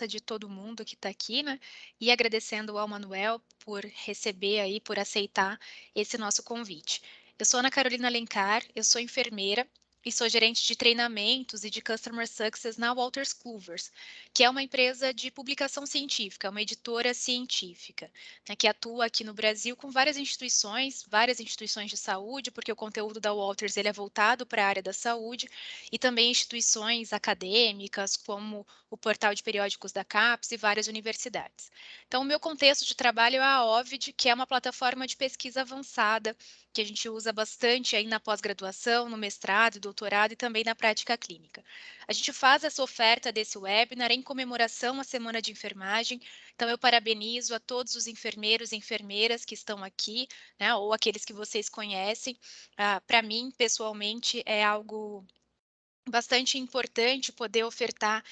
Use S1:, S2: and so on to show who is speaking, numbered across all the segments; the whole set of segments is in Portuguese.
S1: De todo mundo que está aqui, né, e agradecendo ao Manuel por receber aí, por aceitar esse nosso convite. Eu sou Ana Carolina Alencar, eu sou enfermeira e sou gerente de treinamentos e de Customer Success na Wolters Kluwers, que é uma empresa de publicação científica, uma editora científica, né, que atua aqui no Brasil com várias instituições de saúde, porque o conteúdo da Wolters ele é voltado para a área da saúde, e também instituições acadêmicas, como o portal de periódicos da CAPES e várias universidades. Então, o meu contexto de trabalho é a Ovid, que é uma plataforma de pesquisa avançada, que a gente usa bastante aí na pós-graduação, no mestrado, doutorado e também na prática clínica. A gente faz essa oferta desse webinar em comemoração à Semana de Enfermagem, então eu parabenizo a todos os enfermeiros e enfermeiras que estão aqui, né, ou aqueles que vocês conhecem. Para mim, pessoalmente, é algo bastante importante poder ofertar,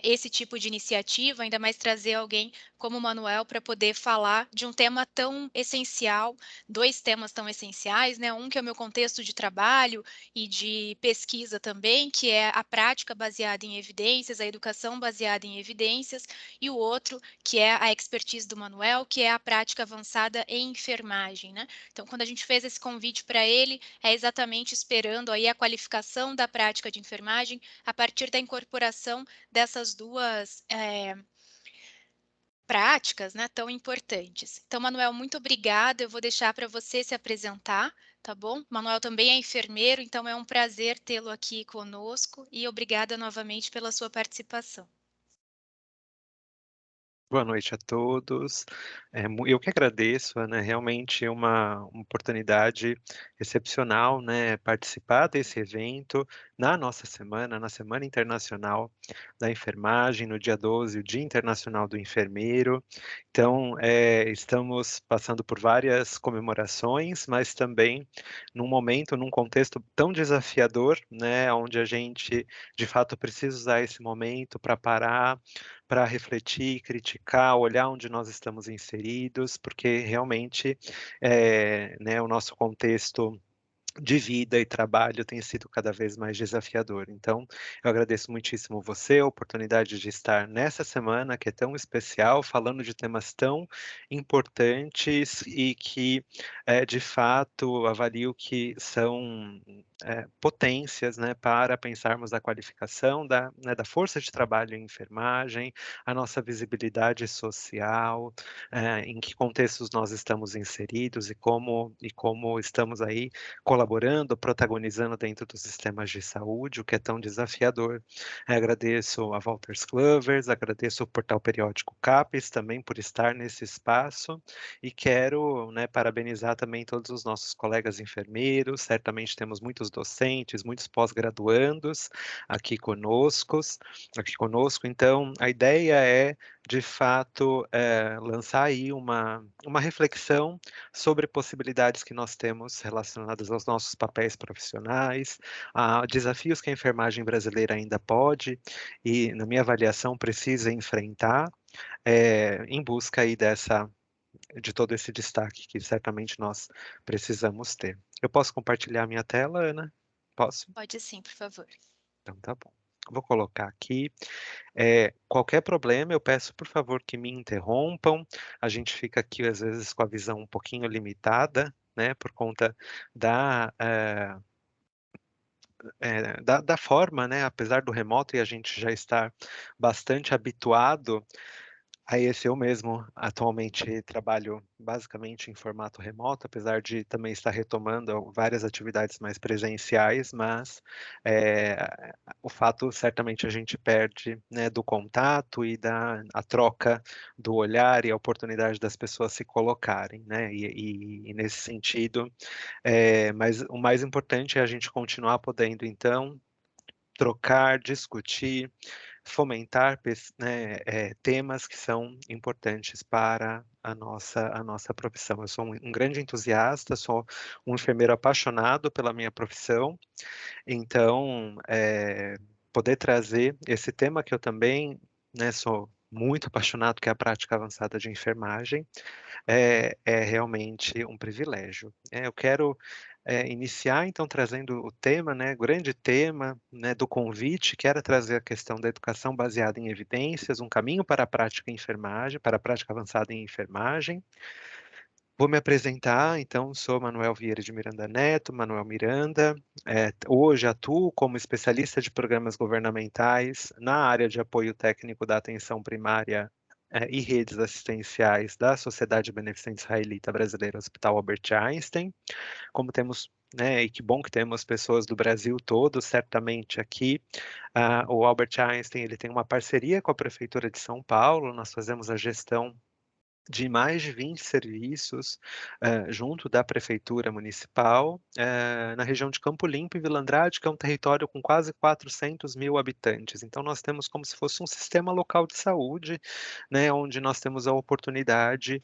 S1: esse tipo de iniciativa, ainda mais trazer alguém como o Manuel para poder falar de um tema tão essencial, 2 temas tão essenciais, né, um que é o meu contexto de trabalho e de pesquisa também, que é a prática baseada em evidências, a educação baseada em evidências, e o outro que é a expertise do Manuel, que é a prática avançada em enfermagem, né. Então quando a gente fez esse convite para ele, é exatamente esperando aí a qualificação da prática de enfermagem a partir da incorporação dessas 2 práticas, né, tão importantes. Então, Manuel, muito obrigada, eu vou deixar para você se apresentar, tá bom? Manuel também é enfermeiro, então é um prazer tê-lo aqui conosco e obrigada novamente pela sua participação.
S2: Boa noite a todos. Eu que agradeço, né, realmente é uma oportunidade excepcional, né, participar desse evento na nossa semana, na Semana Internacional da Enfermagem, no dia 12, o Dia Internacional do Enfermeiro. Então, estamos passando por várias comemorações, mas também num momento, num contexto tão desafiador, né, onde a gente, de fato, precisa usar esse momento para parar, para refletir, criticar, olhar onde nós estamos inseridos, porque realmente, né, o nosso contexto de vida e trabalho tem sido cada vez mais desafiador. Então, eu agradeço muitíssimo você, a oportunidade de estar nessa semana que é tão especial, falando de temas tão importantes e que, de fato, avalio que são, potências, né, para pensarmos a qualificação da força de trabalho em enfermagem, a nossa visibilidade social, em que contextos nós estamos inseridos e como estamos aí colaborando, protagonizando dentro dos sistemas de saúde, o que é tão desafiador. Agradeço a Wolters Kluwers, agradeço o portal periódico CAPES também por estar nesse espaço e quero, né, parabenizar também todos os nossos colegas enfermeiros, certamente temos muitos docentes, muitos pós-graduandos aqui conosco, então a ideia é, de fato, lançar aí uma reflexão sobre possibilidades que nós temos relacionadas aos nossos papéis profissionais, a desafios que a enfermagem brasileira ainda pode e, na minha avaliação, precisa enfrentar, em busca aí de todo esse destaque que certamente nós precisamos ter. Eu posso compartilhar minha tela, Ana? Posso?
S1: Pode sim, por favor.
S2: Então tá bom. Vou colocar aqui. Qualquer problema, eu peço, por favor, que me interrompam. A gente fica aqui, às vezes, com a visão um pouquinho limitada, né, por conta da, da forma, né, apesar do remoto e a gente já estar bastante habituado. Aí esse eu mesmo atualmente trabalho basicamente em formato remoto, apesar de também estar retomando várias atividades mais presenciais, mas, eh, o fato certamente a gente perde, né, do contato e da a troca do olhar e a oportunidade das pessoas se colocarem, né, e nesse sentido, mas o mais importante é a gente continuar podendo então trocar, discutir, fomentar temas que são importantes para a nossa profissão. Eu sou um grande entusiasta, sou um enfermeiro apaixonado pela minha profissão, então, poder trazer esse tema que eu também, né, sou muito apaixonado, que é a prática avançada de enfermagem, é realmente um privilégio. Eu quero, iniciar então trazendo o tema, né, o grande tema, né, do convite, que era trazer a questão da educação baseada em evidências, um caminho para a prática em enfermagem, para a prática avançada em enfermagem. Vou me apresentar, então, sou Manuel Vieira de Miranda Neto, Manuel Miranda. Hoje atuo como especialista de programas governamentais na área de apoio técnico da atenção primária, e redes assistenciais da Sociedade Beneficente Israelita Brasileira Hospital Albert Einstein. Como temos, né, e que bom que temos pessoas do Brasil todo, certamente aqui. O Albert Einstein, ele tem uma parceria com a Prefeitura de São Paulo, nós fazemos a gestão de mais de 20 serviços, junto da prefeitura municipal, na região de Campo Limpo e Vila Andrade, que é um território com quase 400.000 habitantes. Então nós temos como se fosse um sistema local de saúde, né, onde nós temos a oportunidade,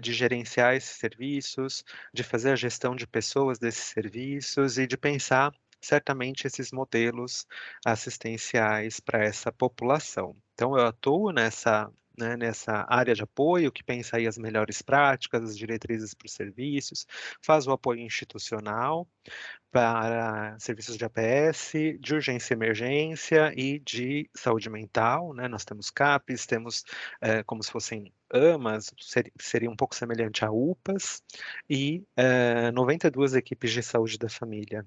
S2: de gerenciar esses serviços, de fazer a gestão de pessoas desses serviços e de pensar certamente esses modelos assistenciais para essa população. Então eu atuo nessa, né, nessa área de apoio, que pensa aí as melhores práticas, as diretrizes para os serviços, faz o apoio institucional para serviços de APS, de urgência e emergência e de saúde mental, né? Nós temos CAPs, temos como se fossem AMAs, seria um pouco semelhante a UPAs, e 92 equipes de saúde da família.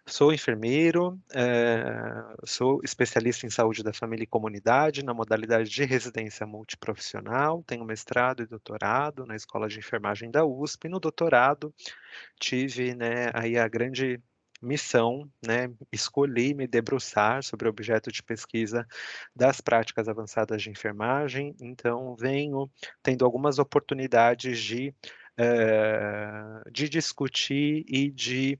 S2: Sou enfermeiro, sou especialista em saúde da família e comunidade na modalidade de residência multiprofissional, tenho mestrado e doutorado na Escola de Enfermagem da USP. E no doutorado tive, né, aí a grande missão, né, escolhi me debruçar sobre o objeto de pesquisa das práticas avançadas de enfermagem, então venho tendo algumas oportunidades de discutir e de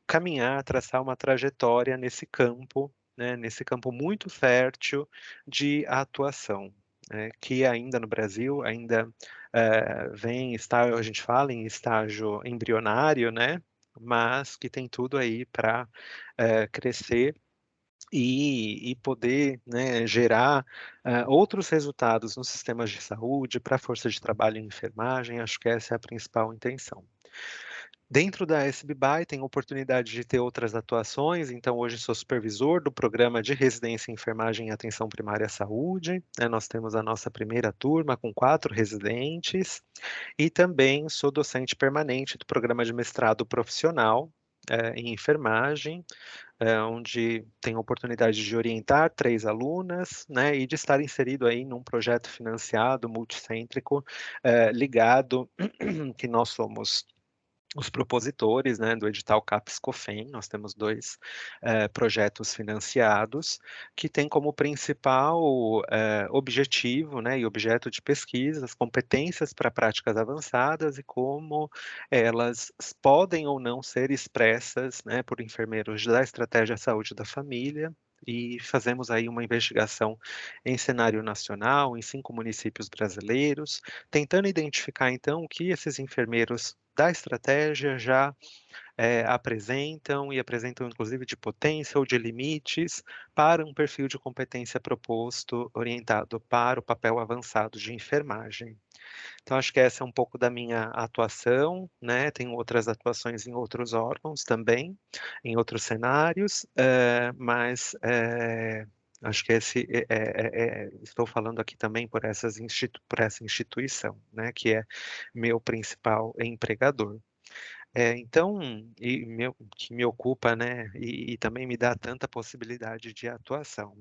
S2: caminhar, traçar uma trajetória nesse campo, né, nesse campo muito fértil de atuação, né, que ainda no Brasil ainda vem estar, a gente fala em estágio embrionário, né, mas que tem tudo aí para crescer e poder, né, gerar outros resultados nos sistemas de saúde, para a força de trabalho em enfermagem. Acho que essa é a principal intenção. Dentro da SBBY tem oportunidade de ter outras atuações, então hoje sou supervisor do programa de residência em enfermagem e atenção primária à saúde, né, nós temos a nossa primeira turma com 4 residentes, e também sou docente permanente do programa de mestrado profissional, em enfermagem, onde tenho a oportunidade de orientar 3 alunas, né, e de estar inserido aí num projeto financiado, multicêntrico, ligado, que nós somos os propositores, né, do edital CAPES-COFEN. Nós temos 2 projetos financiados, que têm como principal objetivo, né, e objeto de pesquisa, as competências para práticas avançadas e como elas podem ou não ser expressas, né, por enfermeiros da estratégia saúde da família. E fazemos aí uma investigação em cenário nacional, em 5 municípios brasileiros, tentando identificar então o que esses enfermeiros da estratégia já apresentam, e apresentam inclusive de potência ou de limites para um perfil de competência proposto orientado para o papel avançado de enfermagem. Então acho que essa é um pouco da minha atuação, né, tenho outras atuações em outros órgãos também, em outros cenários, mas acho que estou falando aqui também por por essa instituição, né, que é meu principal empregador. Então, que me ocupa, né, e também me dá tanta possibilidade de atuação.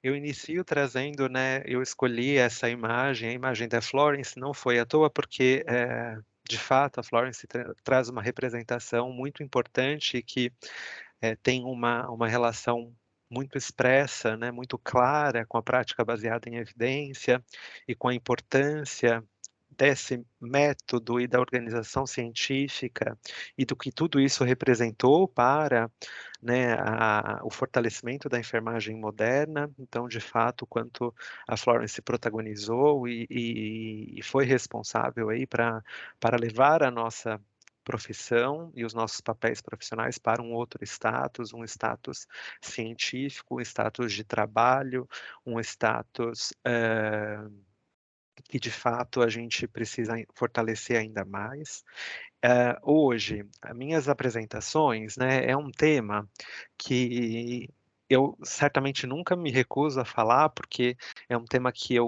S2: Eu inicio trazendo, né, eu escolhi essa imagem, a imagem da Florence, não foi à toa, porque, de fato, a Florence traz uma representação muito importante que tem uma relação muito expressa, né, muito clara com a prática baseada em evidência e com a importância desse método e da organização científica e do que tudo isso representou para, né, o fortalecimento da enfermagem moderna. Então, de fato, quanto a Florence protagonizou e foi responsável aí para levar a nossa profissão e os nossos papéis profissionais para um status científico, um status de trabalho, um status que de fato a gente precisa fortalecer ainda mais. Hoje, as minhas apresentações, né, é um tema que eu certamente nunca me recuso a falar, porque é um tema que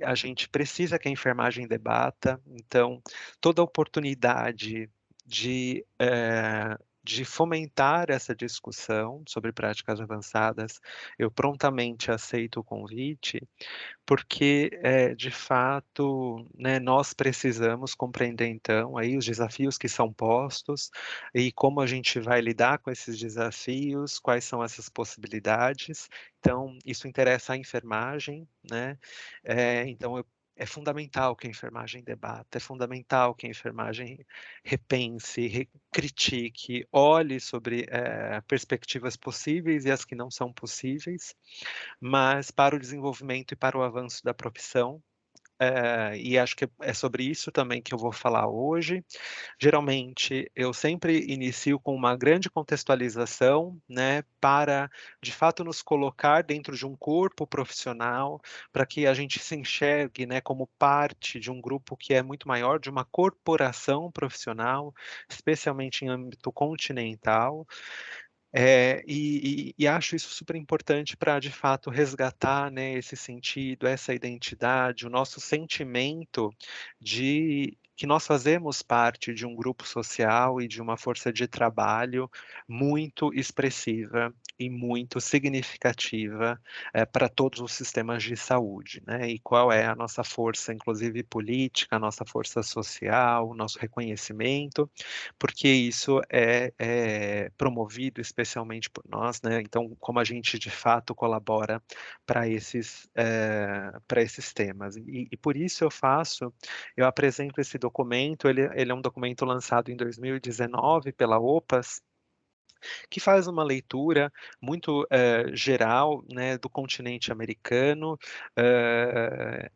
S2: a gente precisa que a enfermagem debata, então toda oportunidade de fomentar essa discussão sobre práticas avançadas, eu prontamente aceito o convite, porque, de fato, né, nós precisamos compreender então aí os desafios que são postos e como a gente vai lidar com esses desafios, quais são essas possibilidades. Então, isso interessa à enfermagem, né, então é fundamental que a enfermagem debata, é fundamental que a enfermagem repense, critique, olhe sobre, perspectivas possíveis e as que não são possíveis, mas para o desenvolvimento e para o avanço da profissão, e acho que é sobre isso também que eu vou falar hoje. Geralmente, eu sempre inicio com uma grande contextualização, né, para, de fato, nos colocar dentro de um corpo profissional, para que a gente se enxergue, né, como parte de um grupo que é muito maior, de uma corporação profissional, especialmente em âmbito continental. E acho isso super importante para, de fato, resgatar, né, esse sentido, essa identidade, o nosso sentimento de que nós fazemos parte de um grupo social e de uma força de trabalho muito expressiva e muito significativa, para todos os sistemas de saúde, né. E qual é a nossa força, inclusive política, a nossa força social, o nosso reconhecimento, porque isso é promovido especialmente por nós, né, então como a gente de fato colabora para esses temas. E por isso eu apresento esse documento, ele é um documento lançado em 2019 pela OPAS, que faz uma leitura muito, geral, né, do continente americano,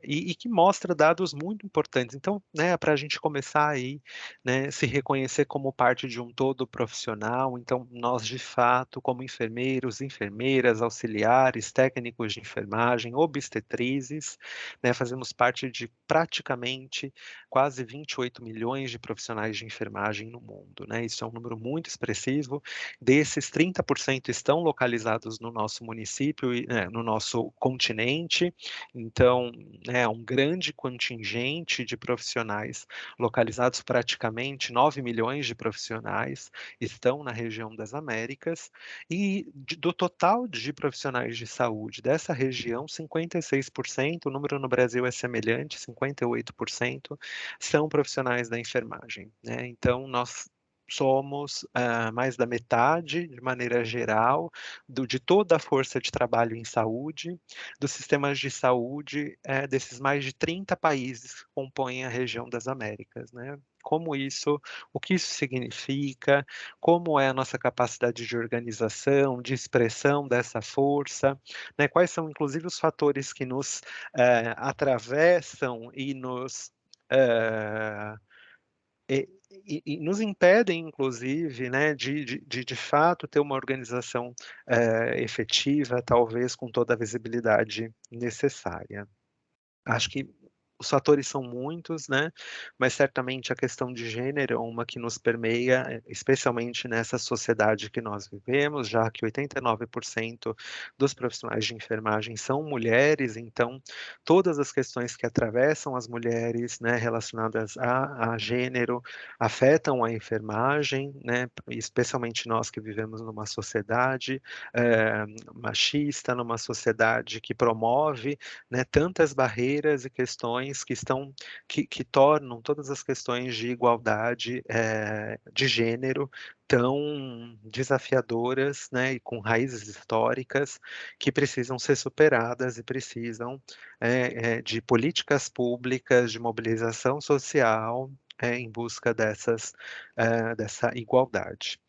S2: e que mostra dados muito importantes. Então, né, para a gente começar aí, né, se reconhecer como parte de um todo profissional, então nós de fato, como enfermeiros, enfermeiras, auxiliares, técnicos de enfermagem, obstetrizes, né, fazemos parte de praticamente quase 28 milhões de profissionais de enfermagem no mundo, né, isso é um número muito expressivo. Desses, 30% estão localizados no nosso município e, no nosso continente, então, é um grande contingente de profissionais localizados, praticamente 9 milhões de profissionais estão na região das Américas, e do total de profissionais de saúde dessa região, 56%, o número no Brasil é semelhante, 58%, são profissionais da enfermagem, né, então nós somos, mais da metade, de maneira geral, de toda a força de trabalho em saúde, dos sistemas de saúde, desses mais de 30 países que compõem a região das Américas, né. O que isso significa, como é a nossa capacidade de organização, de expressão dessa força, né, quais são inclusive os fatores que nos, atravessam e nos, eh e nos impedem inclusive, né, de fato ter uma organização, efetiva, talvez com toda a visibilidade necessária. Acho que os fatores são muitos, né, mas certamente a questão de gênero é uma que nos permeia, especialmente nessa sociedade que nós vivemos, já que 89% dos profissionais de enfermagem são mulheres, então todas as questões que atravessam as mulheres, né, relacionadas a gênero, afetam a enfermagem, né, especialmente nós que vivemos numa sociedade, machista, numa sociedade que promove, né, tantas barreiras e questões que tornam todas as questões de igualdade, de gênero tão desafiadoras, né, e com raízes históricas que precisam ser superadas e precisam, de políticas públicas, de mobilização social, em busca dessa igualdade.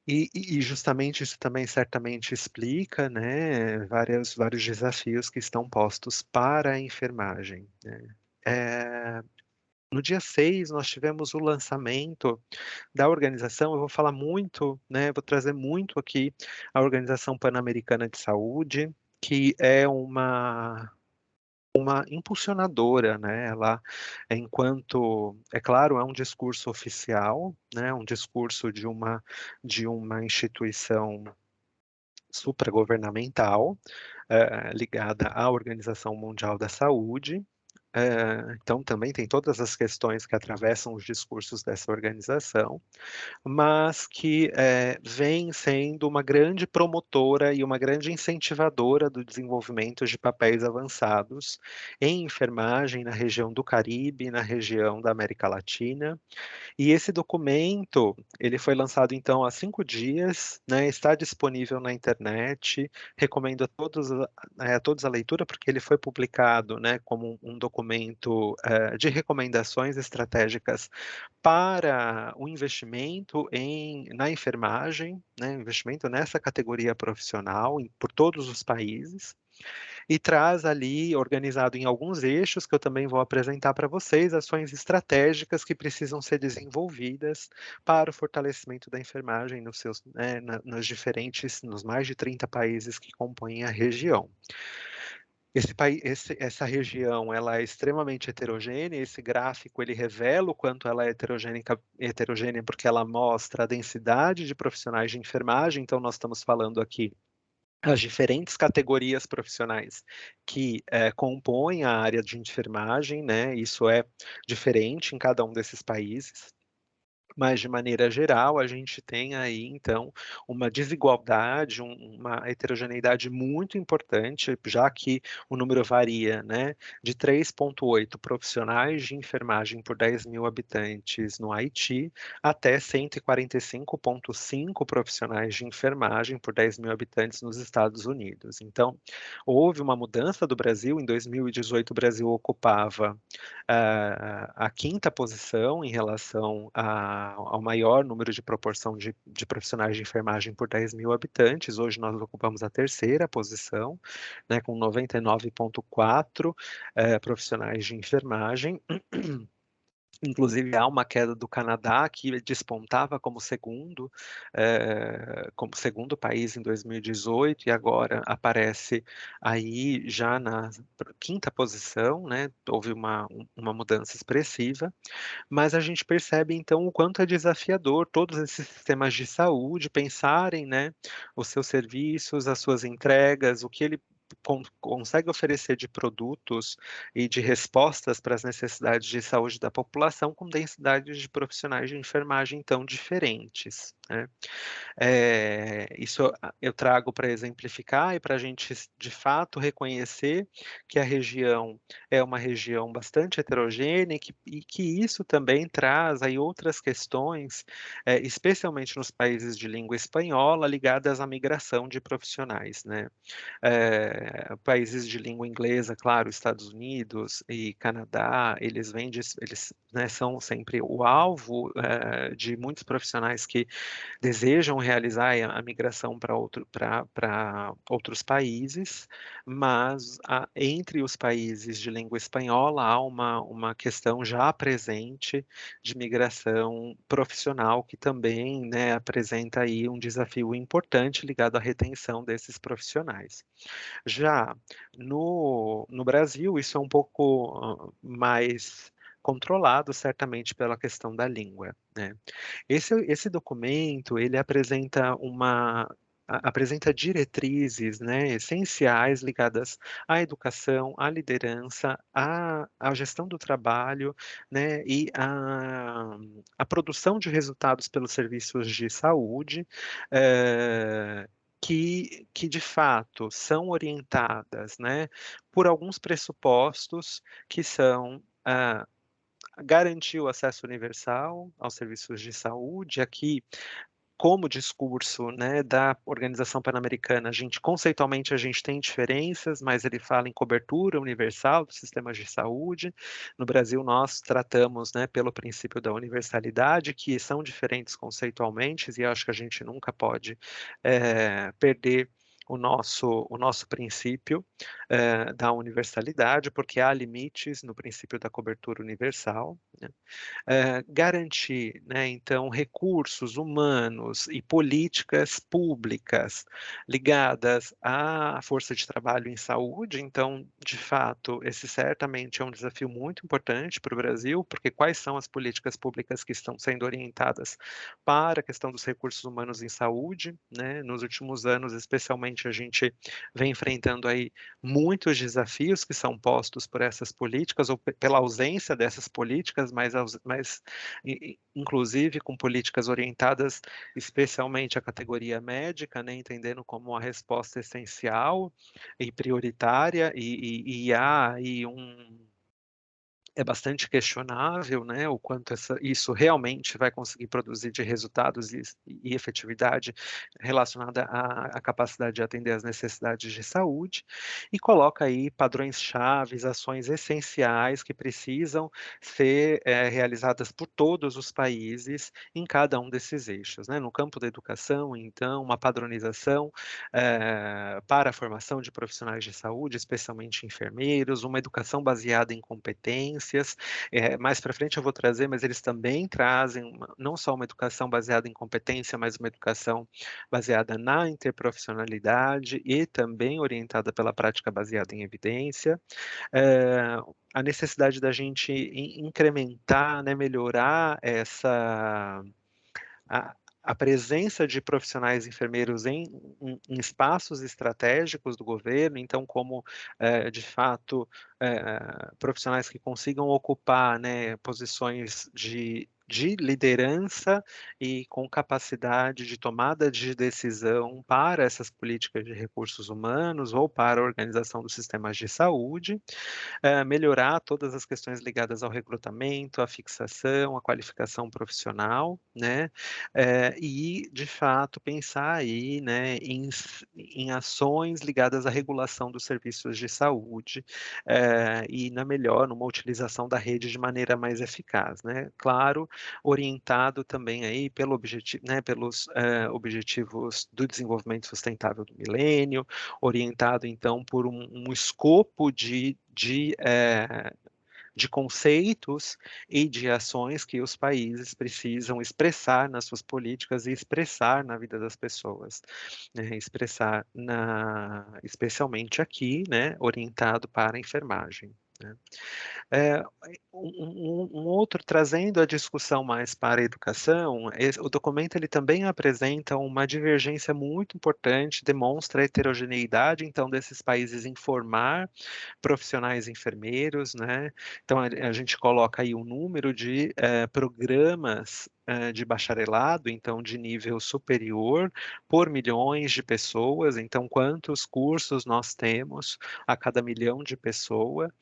S2: E justamente isso também certamente explica, né, vários desafios que estão postos para a enfermagem, né. Eh, no dia 6 nós tivemos o lançamento da organização, eu vou falar muito, né, vou trazer muito aqui a Organização Pan-Americana de Saúde, que é uma impulsionadora, né, ela enquanto é claro, é um discurso oficial, né, um discurso de uma instituição supragovernamental, ligada à Organização Mundial da Saúde, então também tem todas as questões que atravessam os discursos dessa organização, mas que vem sendo uma grande promotora e uma grande incentivadora do desenvolvimento de papéis avançados em enfermagem na região do Caribe, na região da América Latina, e esse documento, ele foi lançado então há 5 dias, né, está disponível na internet, recomendo a todos a leitura, porque ele foi publicado, né, como um documento, de recomendações estratégicas para o investimento na enfermagem, né, investimento nessa categoria profissional por todos os países, e traz ali, organizado em alguns eixos, que eu também vou apresentar para vocês, ações estratégicas que precisam ser desenvolvidas para o fortalecimento da enfermagem nos seus, né, nos mais de 30 países que compõem a região. Essa região, ela é extremamente heterogênea. Esse gráfico ele revela o quanto ela é heterogênea, porque ela mostra a densidade de profissionais de enfermagem. Então, nós estamos falando aqui as diferentes categorias profissionais que compõem a área de enfermagem, né? Isso é diferente em cada um desses países. Mas, de maneira geral, a gente tem aí, então, uma desigualdade, uma heterogeneidade muito importante, já que o número varia, né, de 3,8 profissionais de enfermagem por 10.000 habitantes no Haiti, até 145,5 profissionais de enfermagem por 10.000 habitantes nos Estados Unidos. Então, houve uma mudança do Brasil. Em 2018, o Brasil ocupava a quinta posição em relação ao maior número de proporção de profissionais de enfermagem por 10.000 habitantes. Hoje nós ocupamos a terceira posição, né, com 99,4 profissionais de enfermagem. Inclusive, há uma queda do Canadá, que despontava como segundo país em 2018, e agora aparece aí já na quinta posição, né? Houve uma mudança expressiva, mas a gente percebe então o quanto é desafiador todos esses sistemas de saúde pensarem, né, os seus serviços, as suas entregas, o que ele consegue oferecer de produtos e de respostas para as necessidades de saúde da população com densidades de profissionais de enfermagem tão diferentes, né? Isso eu trago para exemplificar e para a gente, de fato, reconhecer que a região é uma região bastante heterogênea e que isso também traz aí outras questões, especialmente nos países de língua espanhola, ligadas à migração de profissionais, né? Países de língua inglesa, claro, Estados Unidos e Canadá, eles, né, são sempre o alvo de muitos profissionais que desejam realizar a migração para outros países, mas entre os países de língua espanhola há uma questão já presente de migração profissional que também, né, apresenta aí um desafio importante ligado à retenção desses profissionais. Já no Brasil, isso é um pouco mais controlado, certamente pela questão da língua, né. Esse documento, ele apresenta diretrizes, né, essenciais ligadas à educação, à liderança, à gestão do trabalho, né, e à produção de resultados pelos serviços de saúde, que de fato são orientadas, né, por alguns pressupostos que são, garantir o acesso universal aos serviços de saúde. Aqui, como discurso, né, da Organização Pan-Americana, conceitualmente a gente tem diferenças, mas ele fala em cobertura universal dos sistemas de saúde. No Brasil, nós tratamos, né, pelo princípio da universalidade, que são diferentes conceitualmente, e eu acho que a gente nunca pode perder o nosso princípio, da universalidade, porque há limites no princípio da cobertura universal, né. Garantir, né, então, recursos humanos e políticas públicas ligadas à força de trabalho em saúde. Então, de fato, esse certamente é um desafio muito importante para o Brasil, porque quais são as políticas públicas que estão sendo orientadas para a questão dos recursos humanos em saúde, né? Nos últimos anos, especialmente, a gente vem enfrentando aí muitos desafios que são postos por essas políticas ou pela ausência dessas políticas, mas inclusive com políticas orientadas especialmente à categoria médica, né, entendendo como uma resposta essencial e prioritária, e há aí é bastante questionável, né, o quanto isso realmente vai conseguir produzir de resultados e efetividade relacionada à capacidade de atender às necessidades de saúde, e coloca aí padrões chaves, ações essenciais que precisam ser realizadas por todos os países em cada um desses eixos, né. No campo da educação, então, uma padronização para a formação de profissionais de saúde, especialmente enfermeiros, uma educação baseada em competências. Mais para frente eu vou trazer, mas eles também trazem não só uma educação baseada em competência, mas uma educação baseada na interprofissionalidade e também orientada pela prática baseada em evidência. Eh, a necessidade da gente incrementar, né, melhorar a a presença de profissionais enfermeiros em espaços estratégicos do governo. Então, como, de fato, profissionais que consigam ocupar, né, posições de liderança e com capacidade de tomada de decisão para essas políticas de recursos humanos ou para a organização dos sistemas de saúde. Melhorar todas as questões ligadas ao recrutamento, à fixação, à qualificação profissional, né, e de fato pensar aí, né, em ações ligadas à regulação dos serviços de saúde, e numa utilização da rede de maneira mais eficaz, né. Claro, orientado também aí pelos objetivos do desenvolvimento sustentável do milênio, orientado então por um escopo de conceitos e de ações que os países precisam expressar nas suas políticas e expressar na vida das pessoas, né, especialmente aqui, né, orientado para a enfermagem, né. É, um outro trazendo a discussão mais para a educação, o documento ele também apresenta uma divergência muito importante, demonstra a heterogeneidade, então, desses países em formar profissionais enfermeiros, né. Então a gente coloca aí o número de, programas, de bacharelado, então de nível superior, por milhões de pessoas. Então quantos cursos nós temos a cada milhão de pessoa.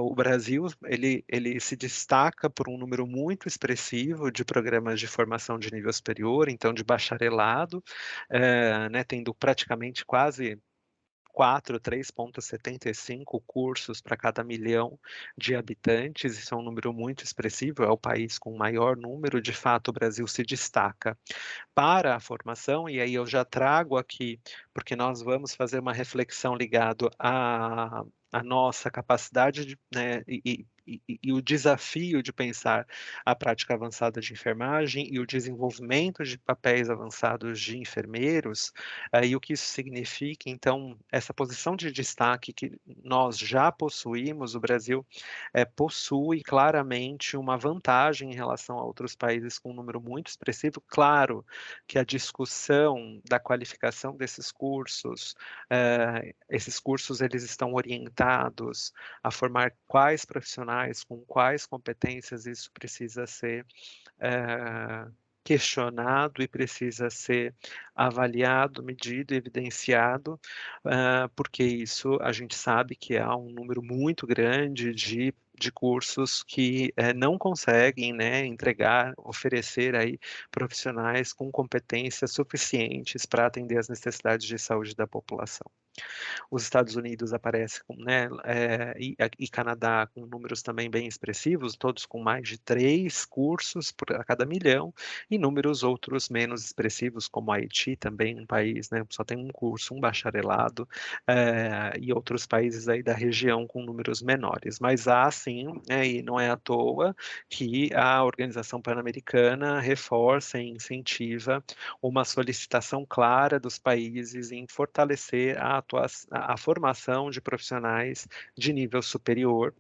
S2: O Brasil, ele se destaca por um número muito expressivo de programas de formação de nível superior, então de bacharelado, né, tendo praticamente quase 3,75 cursos para cada milhão de habitantes. Isso é um número muito expressivo, é o país com o maior número. De fato, o Brasil se destaca para a formação, e aí eu já trago aqui, porque nós vamos fazer uma reflexão ligado à nossa capacidade de, né, e o desafio de pensar a prática avançada de enfermagem e o desenvolvimento de papéis avançados de enfermeiros, e o que isso significa. Então, essa posição de destaque que nós já possuímos, o Brasil possui claramente uma vantagem em relação a outros países com um número muito expressivo. Claro que a discussão da qualificação desses cursos, esses cursos eles estão orientados a formar quais profissionais, com quais competências. Isso precisa ser eh, questionado e precisa ser avaliado, medido, evidenciado, porque isso a gente sabe que há um número muito grande de cursos que não conseguem, né, entregar, oferecer aí profissionais com competências suficientes para atender às necessidades de saúde da população. Os Estados Unidos aparece com, né, e Canadá com números também bem expressivos, todos com mais de 3 cursos por a cada milhão, e números outros menos expressivos, como Haiti, também um país, né, só tem um curso, um bacharelado, e outros países aí da região com números menores. Mas há sim, e não é à toa que a Organização Pan-Americana reforça e incentiva uma solicitação clara dos países em fortalecer a formação de profissionais de nível superior.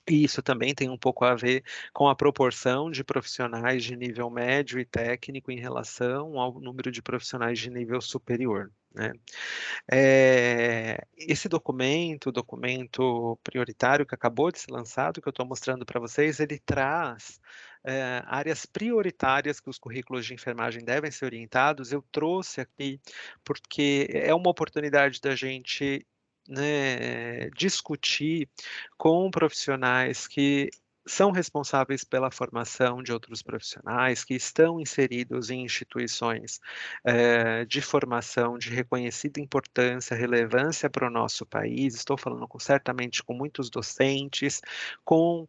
S2: E isso também tem um pouco a ver com a proporção de profissionais de nível médio e técnico em relação ao número de profissionais de nível superior, né. Esse documento, o documento prioritário que acabou de ser lançado, que eu estou mostrando para vocês, ele traz, áreas prioritárias que os currículos de enfermagem devem ser orientados. Eu trouxe aqui, porque é uma oportunidade da gente, né, discutir com profissionais que são responsáveis pela formação de outros profissionais, que estão inseridos em instituições de formação de reconhecida importância, relevância para o nosso país. Estou falando certamente com muitos docentes, com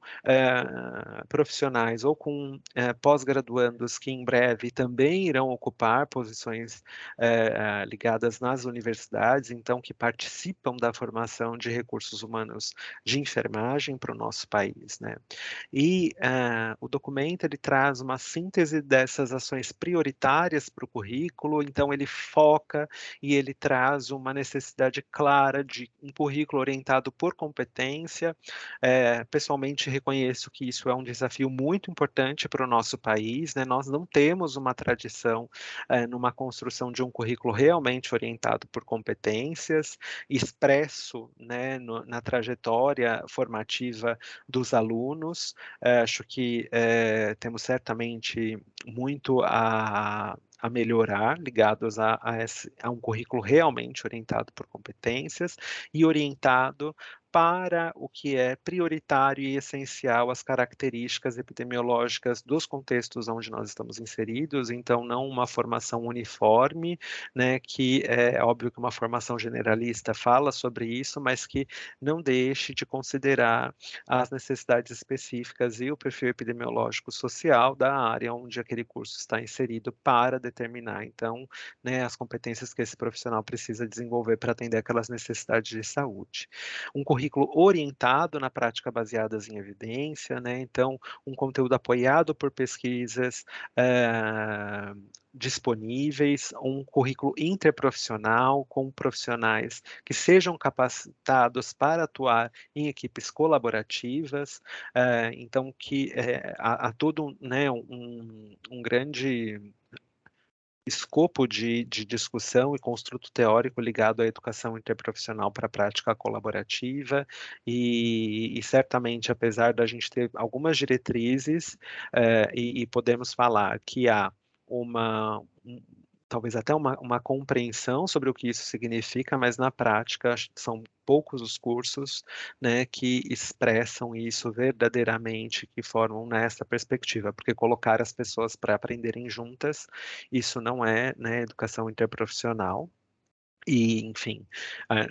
S2: profissionais ou com pós-graduandos que em breve também irão ocupar posições ligadas nas universidades, então que participam da formação de recursos humanos de enfermagem para o nosso país, né? E o documento ele traz uma síntese dessas ações prioritárias para o currículo, então ele foca e ele traz uma necessidade clara de um currículo orientado por competência. Pessoalmente reconheço que isso é um desafio muito importante para o nosso país, né? Nós não temos uma tradição numa construção de um currículo realmente orientado por competências, expresso, né, na trajetória formativa dos alunos. Acho que temos certamente muito a melhorar, ligados a um currículo realmente orientado por competências e orientado para o que é prioritário e essencial, as características epidemiológicas dos contextos onde nós estamos inseridos. Então, não uma formação uniforme, né, que é óbvio que uma formação generalista fala sobre isso, mas que não deixe de considerar as necessidades específicas e o perfil epidemiológico social da área onde aquele curso está inserido para determinar, então, né, as competências que esse profissional precisa desenvolver para atender aquelas necessidades de saúde. Um currículo orientado na prática baseadas em evidência, né, então, um conteúdo apoiado por pesquisas disponíveis, um currículo interprofissional com profissionais que sejam capacitados para atuar em equipes colaborativas, então que há todo, né, um grande escopo de discussão e construto teórico ligado à educação interprofissional para a prática colaborativa, e certamente, apesar da gente ter algumas diretrizes, e podemos falar que há uma talvez até uma compreensão sobre o que isso significa, mas na prática acho que são poucos os cursos, né, que expressam isso verdadeiramente, que formam nessa perspectiva, porque colocar as pessoas para aprenderem juntas, isso não é, né, educação interprofissional. E, enfim,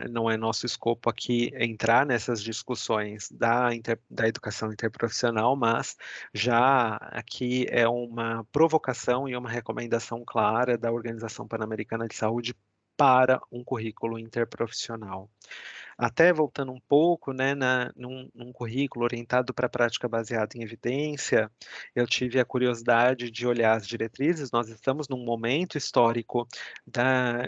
S2: não é nosso escopo aqui entrar nessas discussões da educação interprofissional, mas já aqui é uma provocação e uma recomendação clara da Organização Pan-Americana de Saúde para um currículo interprofissional. Até voltando um pouco, né, num currículo orientado para a prática baseada em evidência, eu tive a curiosidade de olhar as diretrizes. Nós estamos num momento histórico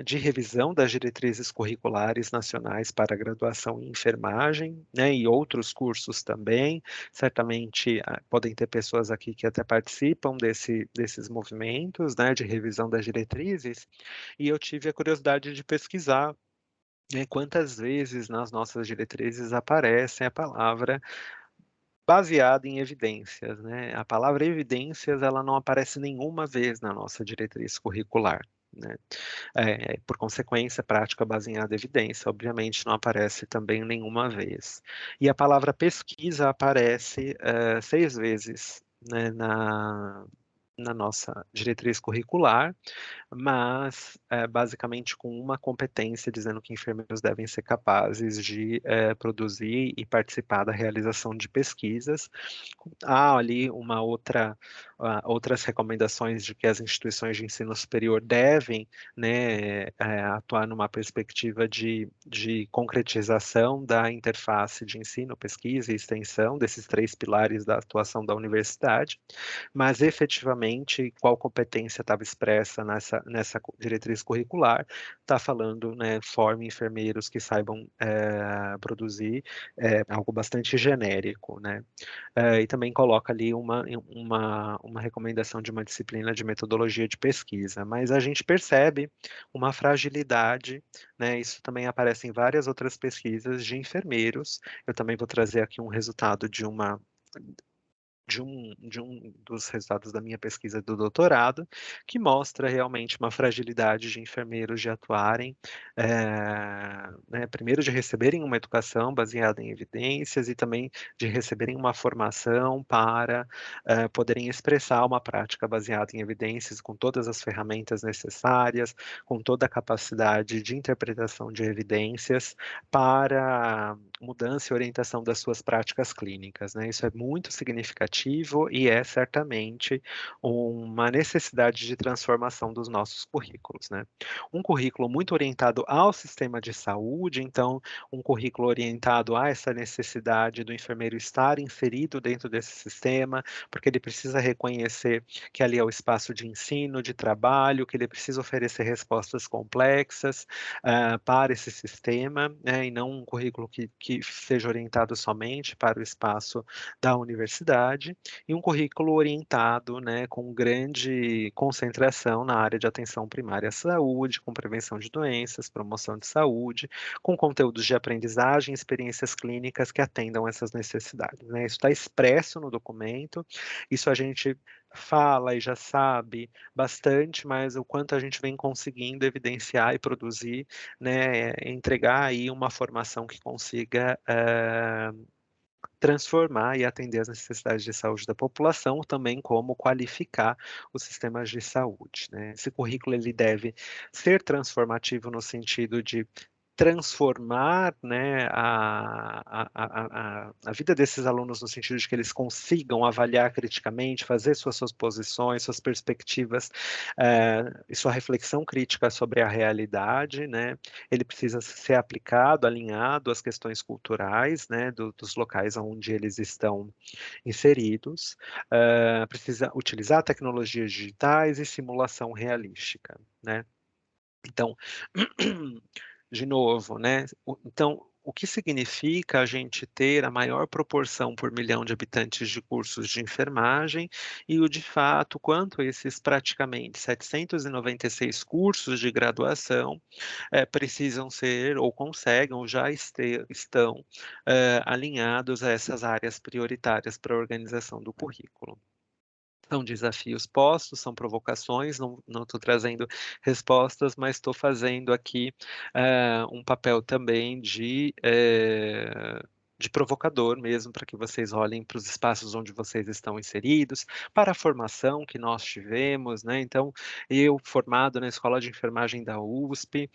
S2: de revisão das diretrizes curriculares nacionais para a graduação em enfermagem, né, e outros cursos também. Certamente podem ter pessoas aqui que até participam desses movimentos, né, de revisão das diretrizes, e eu tive a curiosidade de pesquisar, quantas vezes nas nossas diretrizes aparece a palavra baseada em evidências, né? A palavra evidências, ela não aparece nenhuma vez na nossa diretriz curricular, né? Por consequência, prática baseada em evidência, obviamente, não aparece também nenhuma vez. E a palavra pesquisa aparece 6 vezes, né, na nossa diretriz curricular, mas, basicamente com uma competência dizendo que enfermeiros devem ser capazes de, produzir e participar da realização de pesquisas. Há ali uma outra outras recomendações de que as instituições de ensino superior devem, né, atuar numa perspectiva de concretização da interface de ensino, pesquisa e extensão, desses 3 pilares da atuação da universidade, mas efetivamente qual competência estava expressa nessa diretriz curricular, está falando, né, forme enfermeiros que saibam, produzir, algo bastante genérico, né. E também coloca ali uma recomendação de uma disciplina de metodologia de pesquisa, mas a gente percebe uma fragilidade, né, isso também aparece em várias outras pesquisas de enfermeiros. Eu também vou trazer aqui um resultado de um dos resultados da minha pesquisa do doutorado, que mostra realmente uma fragilidade de enfermeiros de atuarem, né, primeiro de receberem uma educação baseada em evidências e também de receberem uma formação para, poderem expressar uma prática baseada em evidências com todas as ferramentas necessárias, com toda a capacidade de interpretação de evidências para mudança e orientação das suas práticas clínicas, né. Isso é muito significativo e é certamente uma necessidade de transformação dos nossos currículos, né. Um currículo muito orientado ao sistema de saúde, então, um currículo orientado a essa necessidade do enfermeiro estar inserido dentro desse sistema, porque ele precisa reconhecer que ali é o espaço de ensino, de trabalho, que ele precisa oferecer respostas complexas, para esse sistema, né, e não um currículo que seja orientado somente para o espaço da universidade, e um currículo orientado, né, com grande concentração na área de atenção primária à saúde, com prevenção de doenças, promoção de saúde, com conteúdos de aprendizagem e experiências clínicas que atendam essas necessidades, né. Isso está expresso no documento, isso a gente fala e já sabe bastante, mas o quanto a gente vem conseguindo evidenciar e produzir, né, entregar aí uma formação que consiga, transformar e atender as necessidades de saúde da população, também como qualificar os sistemas de saúde, né. Esse currículo ele deve ser transformativo no sentido de transformar, né, a vida desses alunos no sentido de que eles consigam avaliar criticamente, fazer suas posições, suas perspectivas, e sua reflexão crítica sobre a realidade, né. Ele precisa ser aplicado, alinhado às questões culturais, né, dos locais onde eles estão inseridos, precisa utilizar tecnologias digitais e simulação realística, né. Então, de novo, né, o que significa a gente ter a maior proporção por milhão de habitantes de cursos de enfermagem e de fato, quanto esses praticamente 796 cursos de graduação, precisam ser ou conseguem ou já estão, alinhados a essas áreas prioritárias para a organização do currículo. São desafios postos, são provocações, não estou trazendo respostas, mas estou fazendo aqui, um papel também de provocador mesmo, para que vocês olhem para os espaços onde vocês estão inseridos, para a formação que nós tivemos, né. Então, eu formado na Escola de Enfermagem da USP,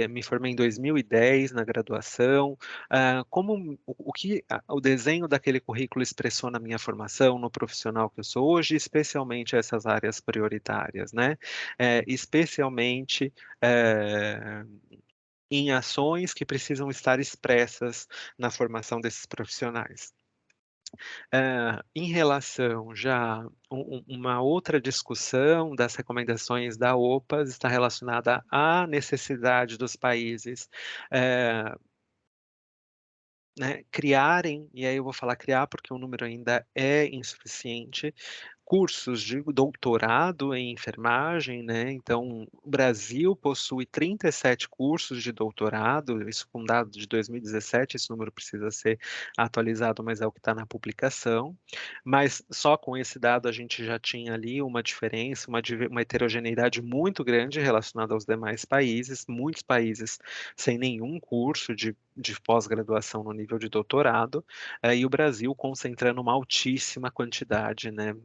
S2: me formei em 2010 na graduação, como o que o desenho daquele currículo expressou na minha formação, no profissional que eu sou hoje, especialmente essas áreas prioritárias, né. Especialmente, em ações que precisam estar expressas na formação desses profissionais. Em relação já uma outra discussão das recomendações da OPAS está relacionada à necessidade dos países, eh né, criarem, e aí eu vou falar criar, porque o número ainda é insuficiente, cursos de doutorado em enfermagem, né, então o Brasil possui 37 cursos de doutorado, isso com dado de 2017, esse número precisa ser atualizado, mas é o que está na publicação, mas só com esse dado a gente já tinha ali uma diferença, uma heterogeneidade muito grande relacionada aos demais países, muitos países sem nenhum curso de pós-graduação no nível de doutorado, e o Brasil concentrando uma altíssima quantidade, né,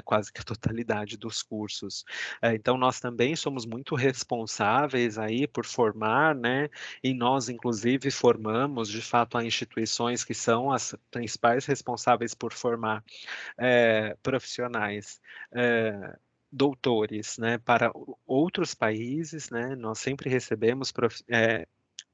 S2: quase que a totalidade dos cursos. Então nós também somos muito responsáveis aí por formar, né, e nós inclusive formamos, de fato, há instituições que são as principais responsáveis por formar, profissionais, doutores, né, para outros países, né, nós sempre recebemos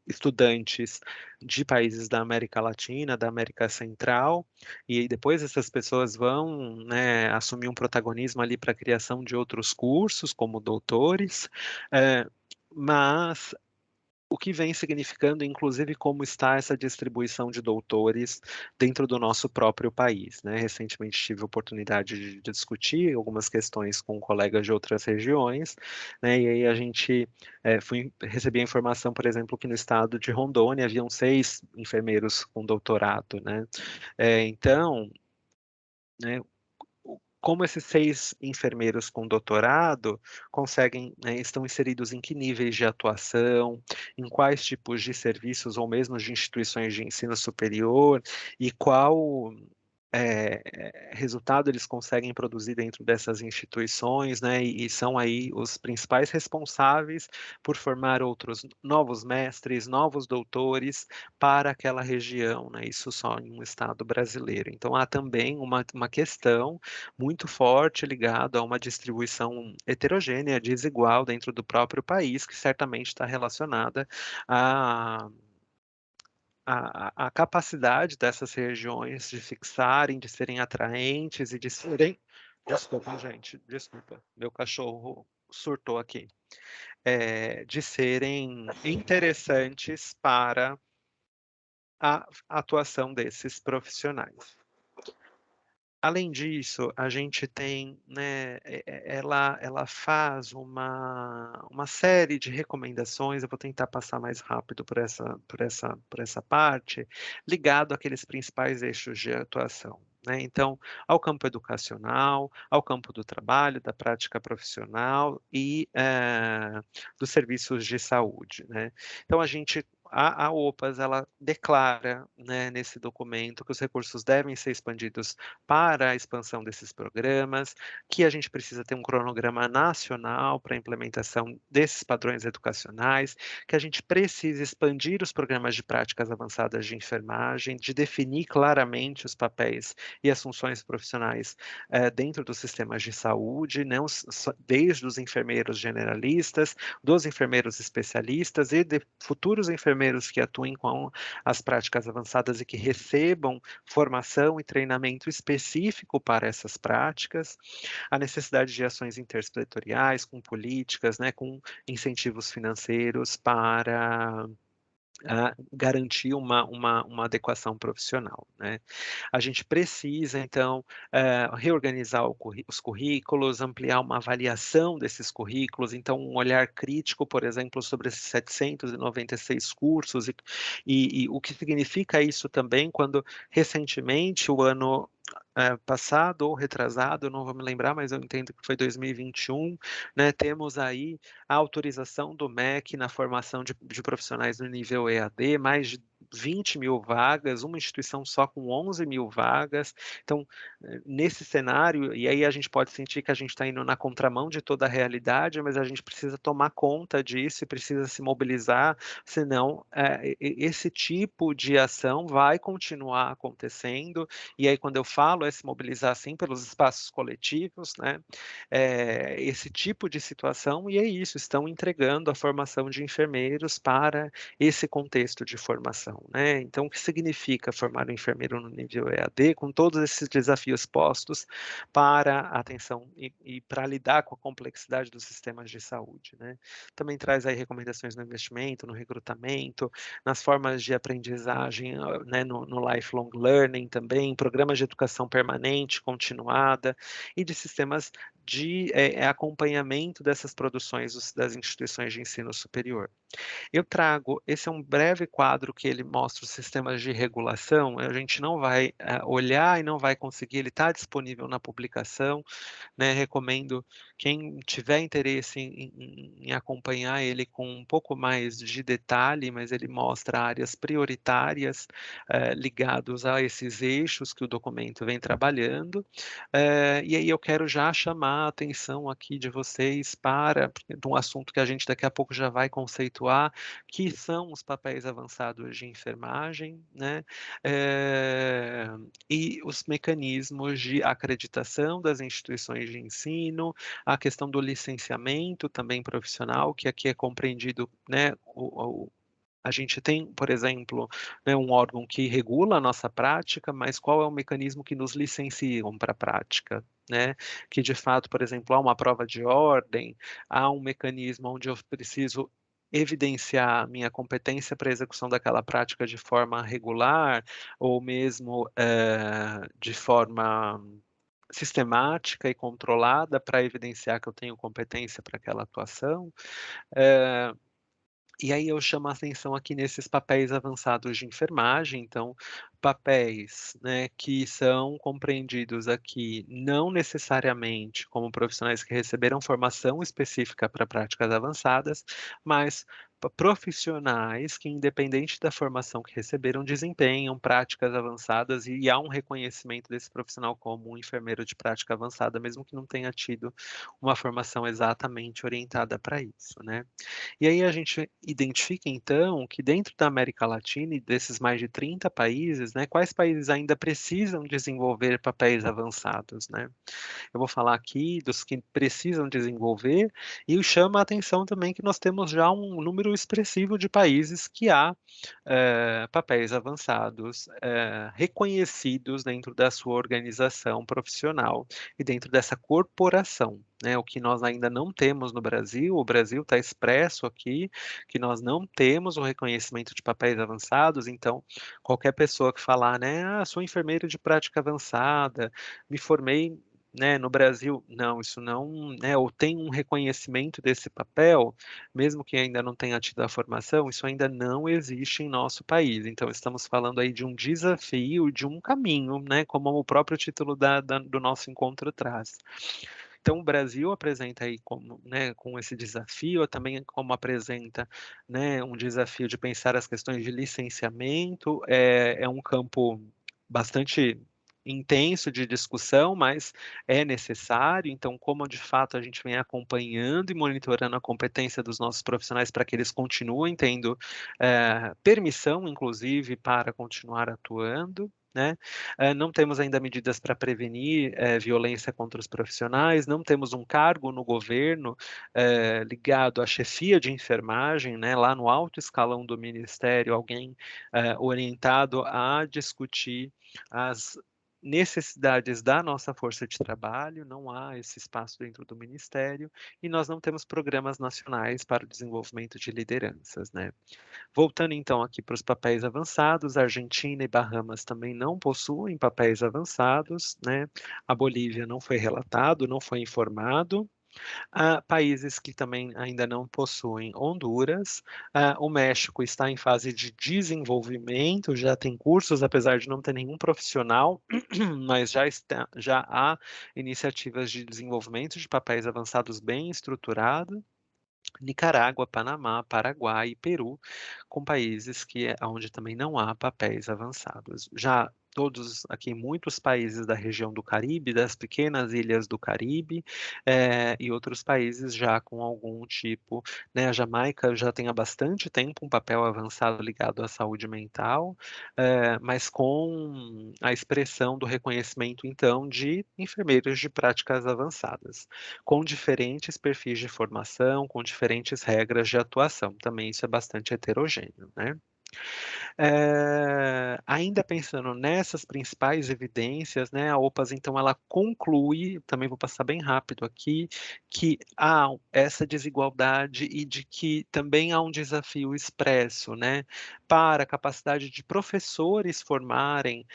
S2: estudantes de países da América Latina, da América Central, e aí depois essas pessoas vão, né, assumir um protagonismo ali para a criação de outros cursos, como doutores, eh, mas o que vem significando, inclusive, como está essa distribuição de doutores dentro do nosso próprio país, né? Recentemente tive a oportunidade de discutir algumas questões com colegas de outras regiões, né? E aí a gente recebi a informação, por exemplo, que no estado de Rondônia haviam 6 enfermeiros com doutorado, né? Então, né, como esses 6 enfermeiros com doutorado conseguem, né, estão inseridos em que níveis de atuação, em quais tipos de serviços ou mesmo de instituições de ensino superior, e qual resultado eles conseguem produzir dentro dessas instituições, né? E são aí os principais responsáveis por formar outros novos mestres, novos doutores para aquela região, né? Isso só em um estado brasileiro. Então há também uma questão muito forte ligada a uma distribuição heterogênea, desigual dentro do próprio país, que certamente está relacionada a a capacidade dessas regiões de fixarem, de serem atraentes e de serem, desculpa, gente, desculpa, meu cachorro surtou aqui. De serem interessantes para a atuação desses profissionais. Além disso, a gente tem, né, ela faz uma série de recomendações, eu vou tentar passar mais rápido por essa parte, ligado àqueles principais eixos de atuação, né. Então, ao campo educacional, ao campo do trabalho, da prática profissional e, dos serviços de saúde, né. Então a OPAS, ela declara, né, nesse documento que os recursos devem ser expandidos para a expansão desses programas, que a gente precisa ter um cronograma nacional para a implementação desses padrões educacionais, que a gente precisa expandir os programas de práticas avançadas de enfermagem, de definir claramente os papéis e as funções profissionais dentro dos sistemas de saúde, não desde os enfermeiros generalistas, dos enfermeiros especialistas e de futuros enfermeiros que atuem com as práticas avançadas e que recebam formação e treinamento específico para essas práticas, a necessidade de ações intersetoriais, com políticas, né, com incentivos financeiros para garantir uma adequação profissional, né. A gente precisa, então, reorganizar os currículos, ampliar uma avaliação desses currículos, então um olhar crítico, por exemplo, sobre esses 796 cursos e o que significa isso também quando recentemente, o ano, passado ou retrasado, eu não vou me lembrar, mas eu entendo que foi 2021, né, temos aí a autorização do MEC na formação de profissionais no nível EAD, mais de 20.000 vagas, uma instituição só com 11.000 vagas. Então, nesse cenário, e aí a gente pode sentir que a gente está indo na contramão de toda a realidade, mas a gente precisa tomar conta disso e precisa se mobilizar, senão esse tipo de ação vai continuar acontecendo. E aí, quando eu falo se mobilizar sim pelos espaços coletivos, né, esse tipo de situação, e é isso, estão entregando a formação de enfermeiros para esse contexto de formação, né. Então, o que significa formar um enfermeiro no nível EAD, com todos esses desafios postos para a atenção e para lidar com a complexidade dos sistemas de saúde, né. Também traz aí recomendações no investimento, no recrutamento, nas formas de aprendizagem, né, no lifelong learning também, programas de educação permanente, continuada, e de sistemas de acompanhamento dessas produções das instituições de ensino superior. Eu trago esse é um breve quadro que ele mostra os sistemas de regulação, a gente não vai, olhar e não vai conseguir, ele está disponível na publicação, né, recomendo quem tiver interesse em acompanhar ele com um pouco mais de detalhe, mas ele mostra áreas prioritárias, ligados a esses eixos que o documento vem trabalhando. E aí eu quero já chamar a atenção aqui de vocês para de um assunto que a gente daqui a pouco já vai conceituar, que são os papéis avançados de enfermagem, né, eh, e os mecanismos de acreditação das instituições de ensino, a questão do licenciamento também profissional, que aqui é compreendido, né, a gente tem, por exemplo, né, um órgão que regula a nossa prática, mas qual é o mecanismo que nos licenciam para a prática, né? Que de fato, por exemplo, há uma prova de ordem, há um mecanismo onde eu preciso evidenciar minha competência para a execução daquela prática de forma regular, ou mesmo de forma sistemática e controlada para evidenciar que eu tenho competência para aquela atuação. Eh, e aí eu chamo a atenção aqui nesses papéis avançados de enfermagem, então, papéis, né, que são compreendidos aqui não necessariamente como profissionais que receberam formação específica para práticas avançadas, mas profissionais que, independente da formação que receberam, desempenham práticas avançadas e há um reconhecimento desse profissional como um enfermeiro de prática avançada, mesmo que não tenha tido uma formação exatamente orientada para isso, né? E aí a gente identifica então que dentro da América Latina e desses mais de 30 países, né, quais países ainda precisam desenvolver papéis avançados, né? Eu vou falar aqui dos que precisam desenvolver e chama a atenção também que nós temos já um número expressivo de países que há papéis avançados reconhecidos dentro da sua organização profissional e dentro dessa corporação, né? O que nós ainda não temos no Brasil, o Brasil está expresso aqui que nós não temos o reconhecimento de papéis avançados, então qualquer pessoa que falar, né, sou enfermeiro de prática avançada, me formei, né, no Brasil, não, isso não, né, ou tem um reconhecimento desse papel, mesmo que ainda não tenha tido a formação, isso ainda não existe em nosso país. Então, estamos falando aí de um desafio, de um caminho, né, como o próprio título do nosso encontro traz. Então, o Brasil apresenta aí como, né, com esse desafio, também como apresenta, né, um desafio de pensar as questões de licenciamento, é um campo bastante intenso de discussão, mas é necessário. Então, como de fato a gente vem acompanhando e monitorando a competência dos nossos profissionais para que eles continuem tendo permissão, inclusive, para continuar atuando, né? Não temos ainda medidas para prevenir violência contra os profissionais, não temos um cargo no governo ligado à chefia de enfermagem, né? Lá no alto escalão do ministério, alguém orientado a discutir as necessidades da nossa força de trabalho, não há esse espaço dentro do ministério e nós não temos programas nacionais para o desenvolvimento de lideranças, né? Voltando então aqui para os papéis avançados, Argentina e Bahamas também não possuem papéis avançados, né? A Bolívia não foi relatado, não foi informado. Há países que também ainda não possuem, Honduras, o México está em fase de desenvolvimento, já tem cursos, apesar de não ter nenhum profissional, mas já há iniciativas de desenvolvimento de papéis avançados bem estruturados. Nicarágua, Panamá, Paraguai e Peru, com países que onde também não há papéis avançados. Já todos aqui, muitos países da região do Caribe, das pequenas ilhas do Caribe, e outros países já com algum tipo, né, a Jamaica já tem há bastante tempo um papel avançado ligado à saúde mental, mas com a expressão do reconhecimento, então, de enfermeiros de práticas avançadas com diferentes perfis de formação, com diferentes regras de atuação. Também isso é bastante heterogêneo, né? ainda pensando nessas principais evidências, né, a OPAS então ela conclui, também vou passar bem rápido aqui, que há essa desigualdade e de que também há um desafio expresso, né, para a capacidade de professores formarem,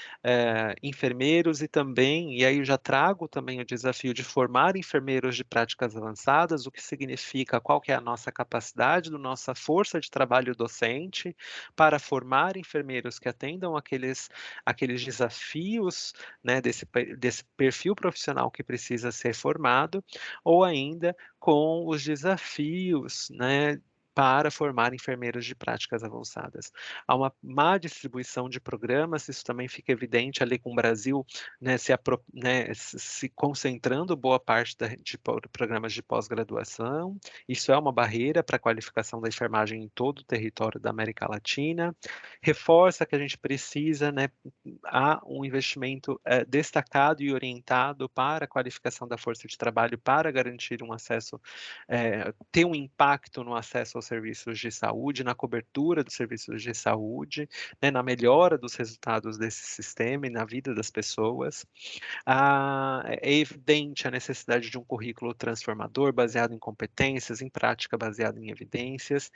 S2: enfermeiros e também, e aí eu já trago também o desafio de formar enfermeiros de práticas avançadas, o que significa qual que é a nossa capacidade, do nossa força de trabalho docente, para formar enfermeiros que atendam aqueles desafios, né, desse perfil profissional que precisa ser formado, ou ainda com os desafios, né, para formar enfermeiros de práticas avançadas. Há uma má distribuição de programas, isso também fica evidente ali com o Brasil, né, se concentrando boa parte de programas de pós-graduação. Isso é uma barreira para a qualificação da enfermagem em todo o território da América Latina. Reforça que a gente precisa, né, há um investimento destacado e orientado para a qualificação da força de trabalho, para garantir um acesso, ter um impacto no acesso aos serviços de saúde, na cobertura dos serviços de saúde, né, na melhora dos resultados desse sistema e na vida das pessoas. É evidente a necessidade de um currículo transformador, baseado em competências, em prática baseada em evidências,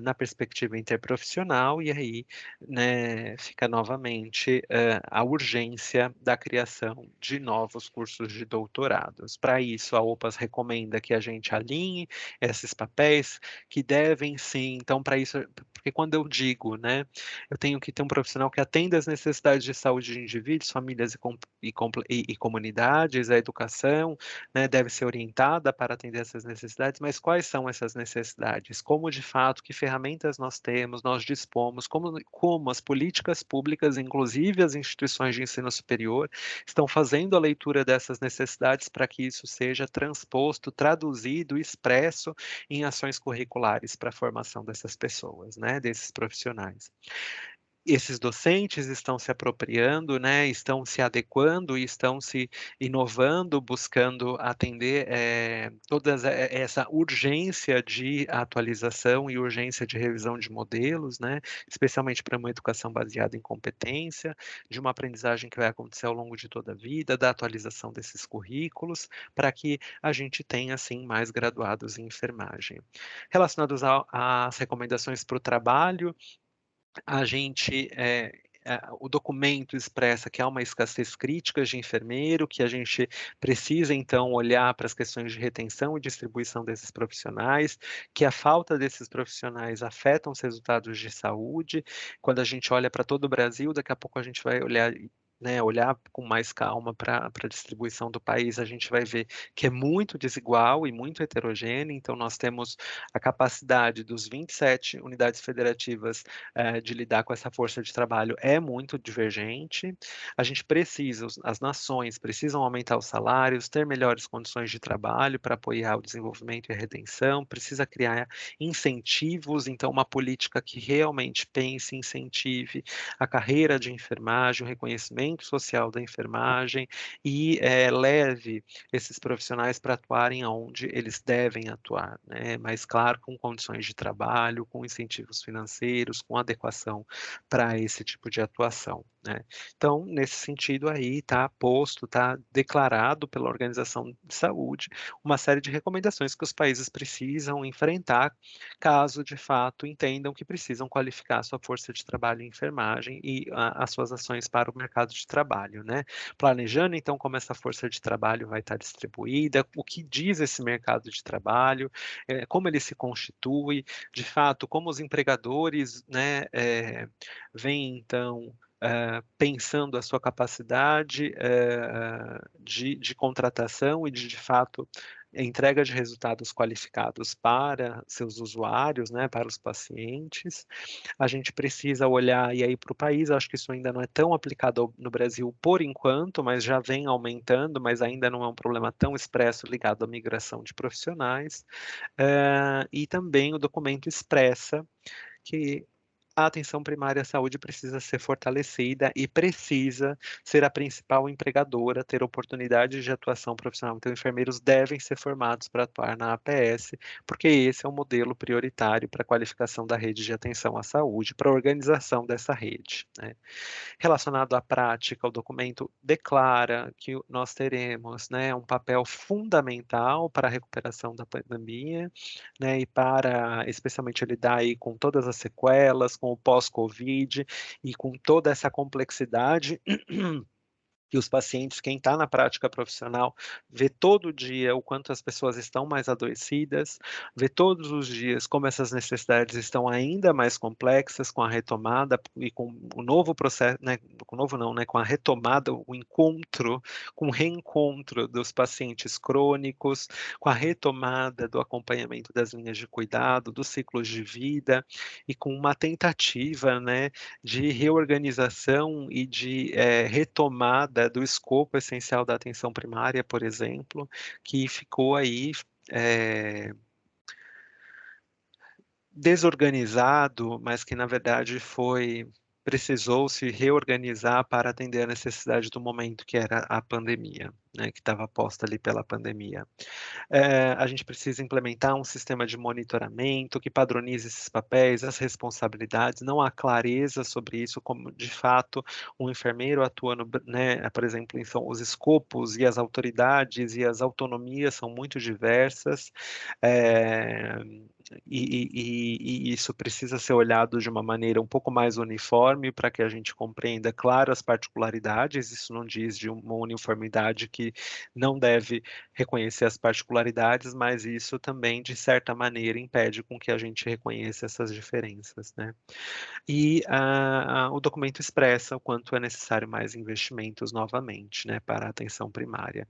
S2: na perspectiva interprofissional, e aí, né, fica novamente, a urgência da criação de novos cursos de doutorados. Para isso, a OPAS recomenda que a gente alinhe esses papéis, que devem sim, então para isso, porque quando eu digo, né, eu tenho que ter um profissional que atenda às necessidades de saúde de indivíduos, famílias e comunidades, a educação, né, deve ser orientada para atender essas necessidades, mas quais são essas necessidades? Como de fato, que ferramentas nós temos, nós dispomos, como as políticas públicas, inclusive as instituições de ensino superior, estão fazendo a leitura dessas necessidades para que isso seja transposto, traduzido, expresso em ações curriculares para a formação dessas pessoas, né, desses profissionais. Esses docentes estão se apropriando, né, estão se adequando e estão se inovando, buscando atender, todas essa urgência de atualização e urgência de revisão de modelos, né, especialmente para uma educação baseada em competência, de uma aprendizagem que vai acontecer ao longo de toda a vida, da atualização desses currículos, para que a gente tenha, assim, mais graduados em enfermagem. Relacionados às recomendações para o trabalho, a gente, o documento expressa que há uma escassez crítica de enfermeiro, que a gente precisa então olhar para as questões de retenção e distribuição desses profissionais, que a falta desses profissionais afetam os resultados de saúde. Quando a gente olha para todo o Brasil, daqui a pouco a gente vai olhar, né, olhar com mais calma para a distribuição do país, a gente vai ver que é muito desigual e muito heterogêneo. Então nós temos a capacidade dos 27 unidades federativas, de lidar com essa força de trabalho é muito divergente. A gente precisa, as nações precisam aumentar os salários, ter melhores condições de trabalho para apoiar o desenvolvimento e a retenção, precisa criar incentivos, então uma política que realmente pense, incentive a carreira de enfermagem, o reconhecimento social da enfermagem e leve esses profissionais para atuarem onde eles devem atuar, né? Mas claro, com condições de trabalho, com incentivos financeiros, com adequação para esse tipo de atuação, né. Então, nesse sentido aí, está posto, está declarado pela Organização de Saúde uma série de recomendações que os países precisam enfrentar, caso de fato entendam que precisam qualificar a sua força de trabalho em enfermagem e as suas ações para o mercado de trabalho, né. Planejando então como essa força de trabalho vai estar distribuída, o que diz esse mercado de trabalho, como ele se constitui, de fato, como os empregadores, né, veem então, pensando a sua capacidade, de contratação e de fato, entrega de resultados qualificados para seus usuários, né, para os pacientes. A gente precisa olhar e aí para o país, acho que isso ainda não é tão aplicado no Brasil por enquanto, mas já vem aumentando, mas ainda não é um problema tão expresso ligado à migração de profissionais. E também o documento expressa que a atenção primária à saúde precisa ser fortalecida e precisa ser a principal empregadora, ter oportunidades de atuação profissional. Então, enfermeiros devem ser formados para atuar na APS, porque esse é o modelo prioritário para a qualificação da rede de atenção à saúde, para a organização dessa rede, né. Relacionado à prática, o documento declara que nós teremos, né, um papel fundamental para a recuperação da pandemia, né, e para especialmente lidar aí com todas as sequelas, com o pós-Covid e com toda essa complexidade que os pacientes, quem está na prática profissional, vê todo dia o quanto as pessoas estão mais adoecidas, vê todos os dias como essas necessidades estão ainda mais complexas com a retomada e com o novo processo, né, com o novo não, né, com a retomada, o encontro, com o reencontro dos pacientes crônicos, com a retomada do acompanhamento das linhas de cuidado, dos ciclos de vida e com uma tentativa, né, de reorganização e de, retomada do escopo essencial da atenção primária, por exemplo, que ficou aí, eh, desorganizado, mas que na verdade precisou se reorganizar para atender a necessidade do momento que era a pandemia, né, que estava posta ali pela pandemia. A gente precisa implementar um sistema de monitoramento que padronize esses papéis, as responsabilidades, não há clareza sobre isso, como de fato um enfermeiro atua no, né, por exemplo, então os escopos e as autoridades e as autonomias são muito diversas, eh, e isso precisa ser olhado de uma maneira um pouco mais uniforme para que a gente compreenda, claro, as particularidades, isso não diz de uma uniformidade que não deve reconhecer as particularidades, mas isso também, de certa maneira, impede com que a gente reconheça essas diferenças, né. E o documento expressa o quanto é necessário mais investimentos novamente, né, para a atenção primária.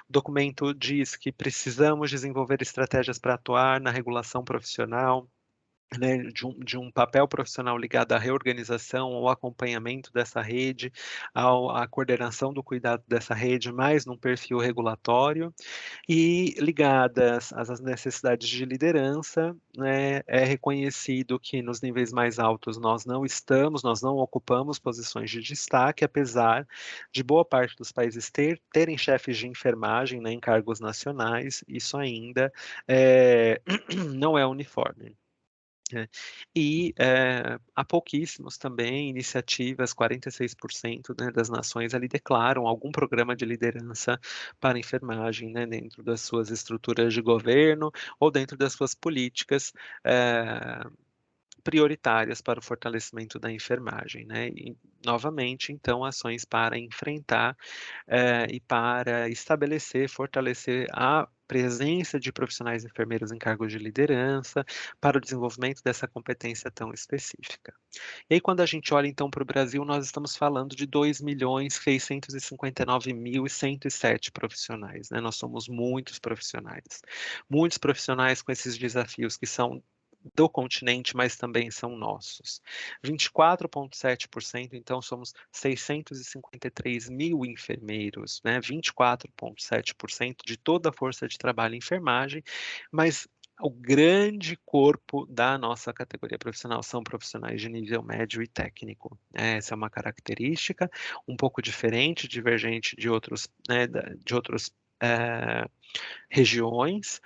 S2: O documento diz que precisamos desenvolver estratégias para atuar na regulação profissional, né, de um papel profissional ligado à reorganização, ao acompanhamento dessa rede, à coordenação do cuidado dessa rede, mais num perfil regulatório, e ligadas às necessidades de liderança, né, é reconhecido que nos níveis mais altos nós não ocupamos posições de destaque, apesar de boa parte dos países terem chefes de enfermagem, né, em cargos nacionais, isso ainda, não é uniforme. É. E, há pouquíssimos também iniciativas, 46%, né, das nações ali declaram algum programa de liderança para a enfermagem, né, dentro das suas estruturas de governo ou dentro das suas políticas, eh, prioritárias para o fortalecimento da enfermagem, né. E, novamente, então, ações para enfrentar e para estabelecer, fortalecer a presença de profissionais enfermeiros em cargos de liderança, para o desenvolvimento dessa competência tão específica. E aí quando a gente olha então para o Brasil, nós estamos falando de 2.659.107 profissionais, né, nós somos muitos profissionais com esses desafios que são do continente, mas também são nossos. 24,7%, então somos 653.000 enfermeiros, né, 24,7% de toda a força de trabalho em enfermagem, mas o grande corpo da nossa categoria profissional são profissionais de nível médio e técnico, né, essa é uma característica um pouco diferente, divergente de outros, né, de outros, eh, regiões,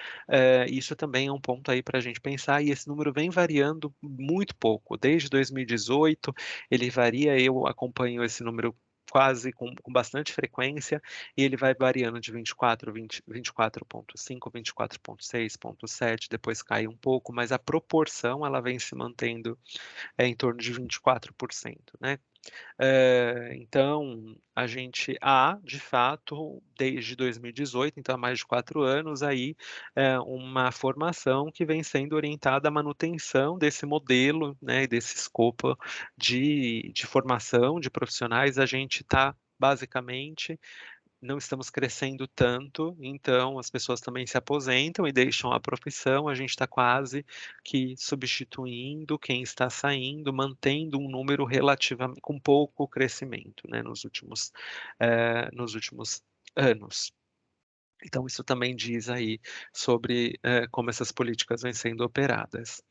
S2: isso também é um ponto aí para a gente pensar, e esse número vem variando muito pouco. Desde 2018, ele varia, eu acompanho esse número quase com bastante frequência, e ele vai variando de 24, 24,5, 24,6, 7, depois cai um pouco, mas a proporção ela vem se mantendo, em torno de 24%, né. Então, a gente há, de fato, desde 2018, então há mais de 4 anos aí, uma formação que vem sendo orientada à manutenção desse modelo, né, e desse escopo de formação de profissionais. A gente está, basicamente, não estamos crescendo tanto, então as pessoas também se aposentam e deixam a profissão, a gente está quase que substituindo quem está saindo, mantendo um número relativamente com pouco crescimento, né, nos últimos anos. Então isso também diz aí sobre, como essas políticas vêm sendo operadas.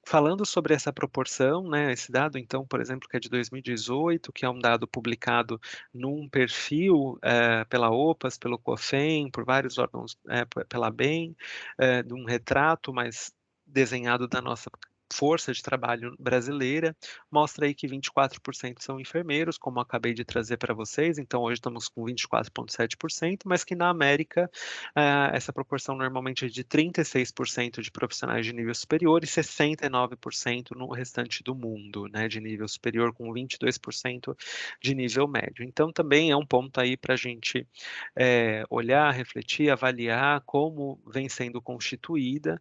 S2: Falando sobre essa proporção, né, esse dado então, por exemplo, que é de 2018, que é um dado publicado num perfil, pela OPAS, pelo COFEM, por vários órgãos, pela ABEM, de um retrato mais desenhado da nossa força de trabalho brasileira, mostra aí que 24% são enfermeiros, como eu acabei de trazer para vocês, então hoje estamos com 24,7%, mas que na América, essa proporção normalmente é de 36% de profissionais de nível superior e 69% no restante do mundo, né, de nível superior, com 22% de nível médio. Então, também é um ponto aí para a gente olhar, refletir, avaliar como vem sendo constituída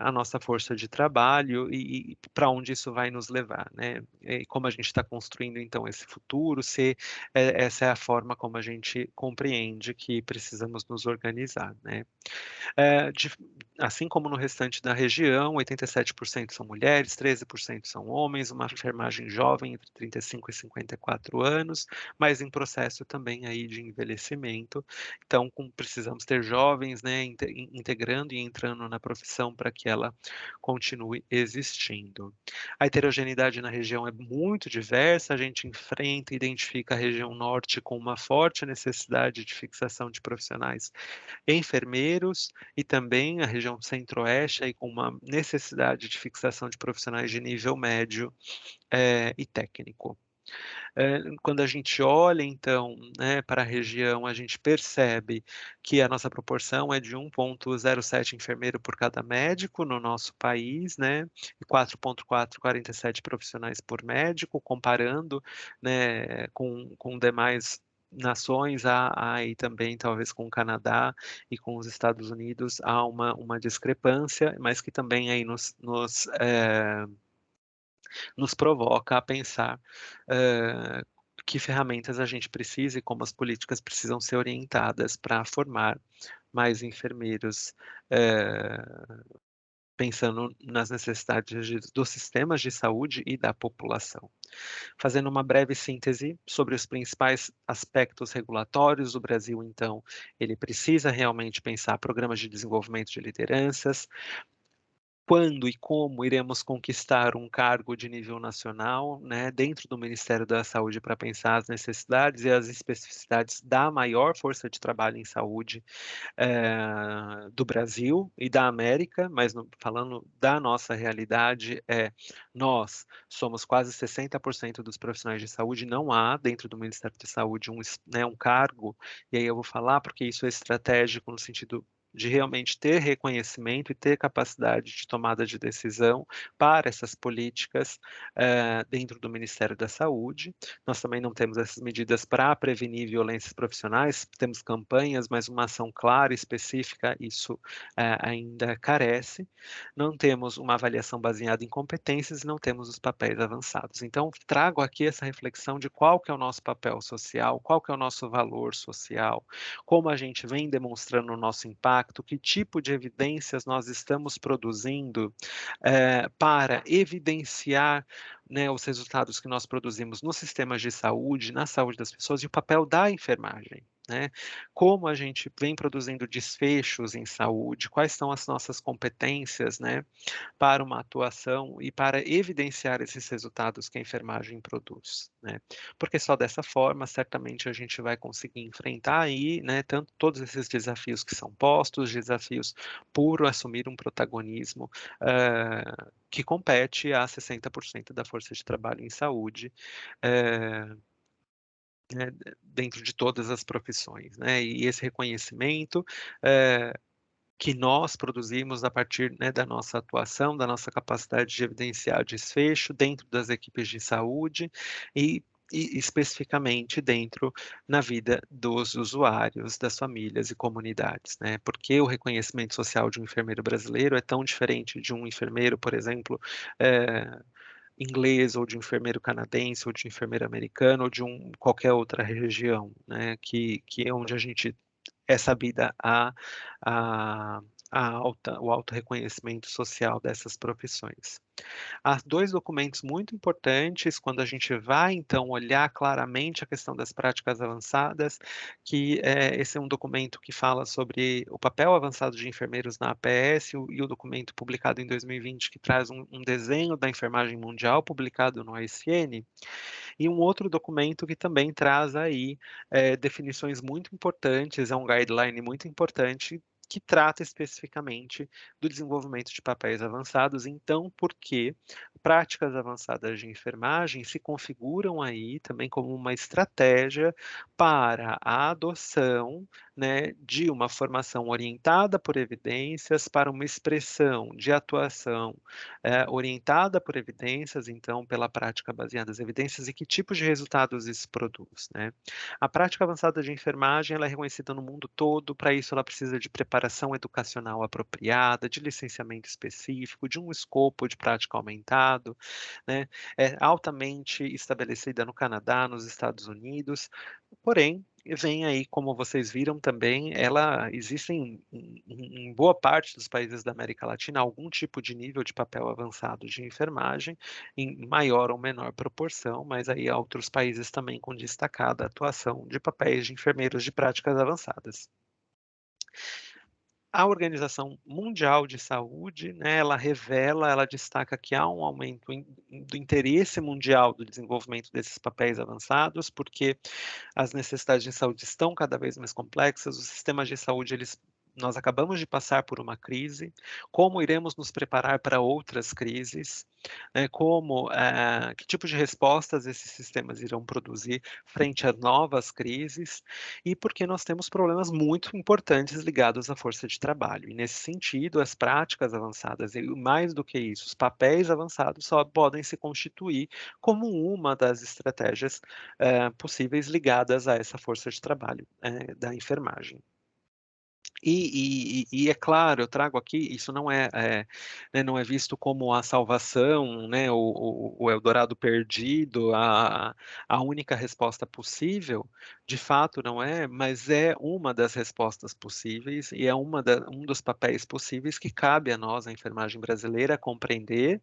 S2: a nossa força de trabalho e para onde isso vai nos levar, né? E como a gente está construindo então esse futuro, se essa é a forma como a gente compreende que precisamos nos organizar, né? Assim como no restante da região, 87% são mulheres, 13% são homens, uma enfermagem jovem entre 35 e 54 anos, mas em processo também aí de envelhecimento. Então, precisamos ter jovens, né, integrando e entrando na profissão para que ela continue existindo. A heterogeneidade na região é muito diversa, a gente enfrenta e identifica a região norte com uma forte necessidade de fixação de profissionais enfermeiros e também a região centro-oeste aí com uma necessidade de fixação de profissionais de nível médio, e técnico. Quando a gente olha então, né, para a região, a gente percebe que a nossa proporção é de 1,07 enfermeiro por cada médico no nosso país, né, e 4,47 profissionais por médico, comparando, né, com demais nações, há aí também talvez com o Canadá e com os Estados Unidos há uma discrepância, mas que também aí nos provoca a pensar, que ferramentas a gente precisa e como as políticas precisam ser orientadas para formar mais enfermeiros, pensando nas necessidades dos sistemas de saúde e da população. Fazendo uma breve síntese sobre os principais aspectos regulatórios, o Brasil, então, ele precisa realmente pensar programas de desenvolvimento de lideranças, quando e como iremos conquistar um cargo de nível nacional, né, dentro do Ministério da Saúde para pensar as necessidades e as especificidades da maior força de trabalho em saúde do Brasil e da América, mas falando da nossa realidade, nós somos quase 60% dos profissionais de saúde, não há dentro do Ministério da Saúde né, um cargo, e aí eu vou falar porque isso é estratégico no sentido de realmente ter reconhecimento e ter capacidade de tomada de decisão para essas políticas dentro do Ministério da Saúde. Nós também não temos essas medidas para prevenir violências profissionais, temos campanhas, mas uma ação clara, específica, isso ainda carece. Não temos uma avaliação baseada em competências e não temos os papéis avançados. Então, trago aqui essa reflexão de qual que é o nosso papel social, qual que é o nosso valor social, como a gente vem demonstrando o nosso impacto, que tipo de evidências nós estamos produzindo para evidenciar, né, os resultados que nós produzimos nos sistemas de saúde, na saúde das pessoas e o papel da enfermagem, né? Como a gente vem produzindo desfechos em saúde, quais são as nossas competências, né, para uma atuação e para evidenciar esses resultados que a enfermagem produz, né? Porque só dessa forma, certamente, a gente vai conseguir enfrentar aí, né, tanto todos esses desafios que são postos, desafios por assumir um protagonismo, que compete a 60% da força de trabalho em saúde, eh, né, dentro de todas as profissões, né? E esse reconhecimento, que nós produzimos a partir, né, da nossa atuação, da nossa capacidade de evidenciar desfecho dentro das equipes de saúde e especificamente dentro na vida dos usuários, das famílias e comunidades, né? Porque o reconhecimento social de um enfermeiro brasileiro é tão diferente de um enfermeiro, por exemplo, eh, inglês ou de um enfermeiro canadense ou de um enfermeiro americano ou de qualquer outra região, né? Que é onde a gente é sabida a o alto reconhecimento social dessas profissões. Há 2 documentos muito importantes quando a gente vai, então, olhar claramente a questão das práticas avançadas, que, esse é um documento que fala sobre o papel avançado de enfermeiros na APS, e o documento publicado em 2020 que traz um desenho da enfermagem mundial publicado no ICN, e um outro documento que também traz aí, definições muito importantes, é um guideline muito importante, que trata especificamente do desenvolvimento de papéis avançados. Então, por que práticas avançadas de enfermagem se configuram aí também como uma estratégia para a adoção, né, de uma formação orientada por evidências para uma expressão de atuação, orientada por evidências, então pela prática baseada nas evidências, e que tipos de resultados isso produz, né. A prática avançada de enfermagem, ela é reconhecida no mundo todo, para isso ela precisa de preparação educacional apropriada, de licenciamento específico, de um escopo de prática aumentado, né, é altamente estabelecida no Canadá, nos Estados Unidos, porém, vem aí, como vocês viram também, ela existem em boa parte dos países da América Latina algum tipo de nível de papel avançado de enfermagem, em maior ou menor proporção, mas aí há outros países também com destacada atuação de papéis de enfermeiros de práticas avançadas. A Organização Mundial de Saúde, né, ela destaca que há um aumento do interesse mundial do desenvolvimento desses papéis avançados, porque as necessidades de saúde estão cada vez mais complexas, os sistemas de saúde, nós acabamos de passar por uma crise, como iremos nos preparar para outras crises, né, que tipo de respostas esses sistemas irão produzir frente a novas crises, e porque nós temos problemas muito importantes ligados à força de trabalho. E nesse sentido, as práticas avançadas, e mais do que isso, os papéis avançados só podem se constituir como uma das estratégias possíveis ligadas a essa força de trabalho, da enfermagem. E é claro, eu trago aqui, isso não é, né, não é visto como a salvação, né, o Eldorado perdido, a única resposta possível, de fato não é, mas é uma das respostas possíveis e é um dos papéis possíveis que cabe a nós, a enfermagem brasileira, compreender,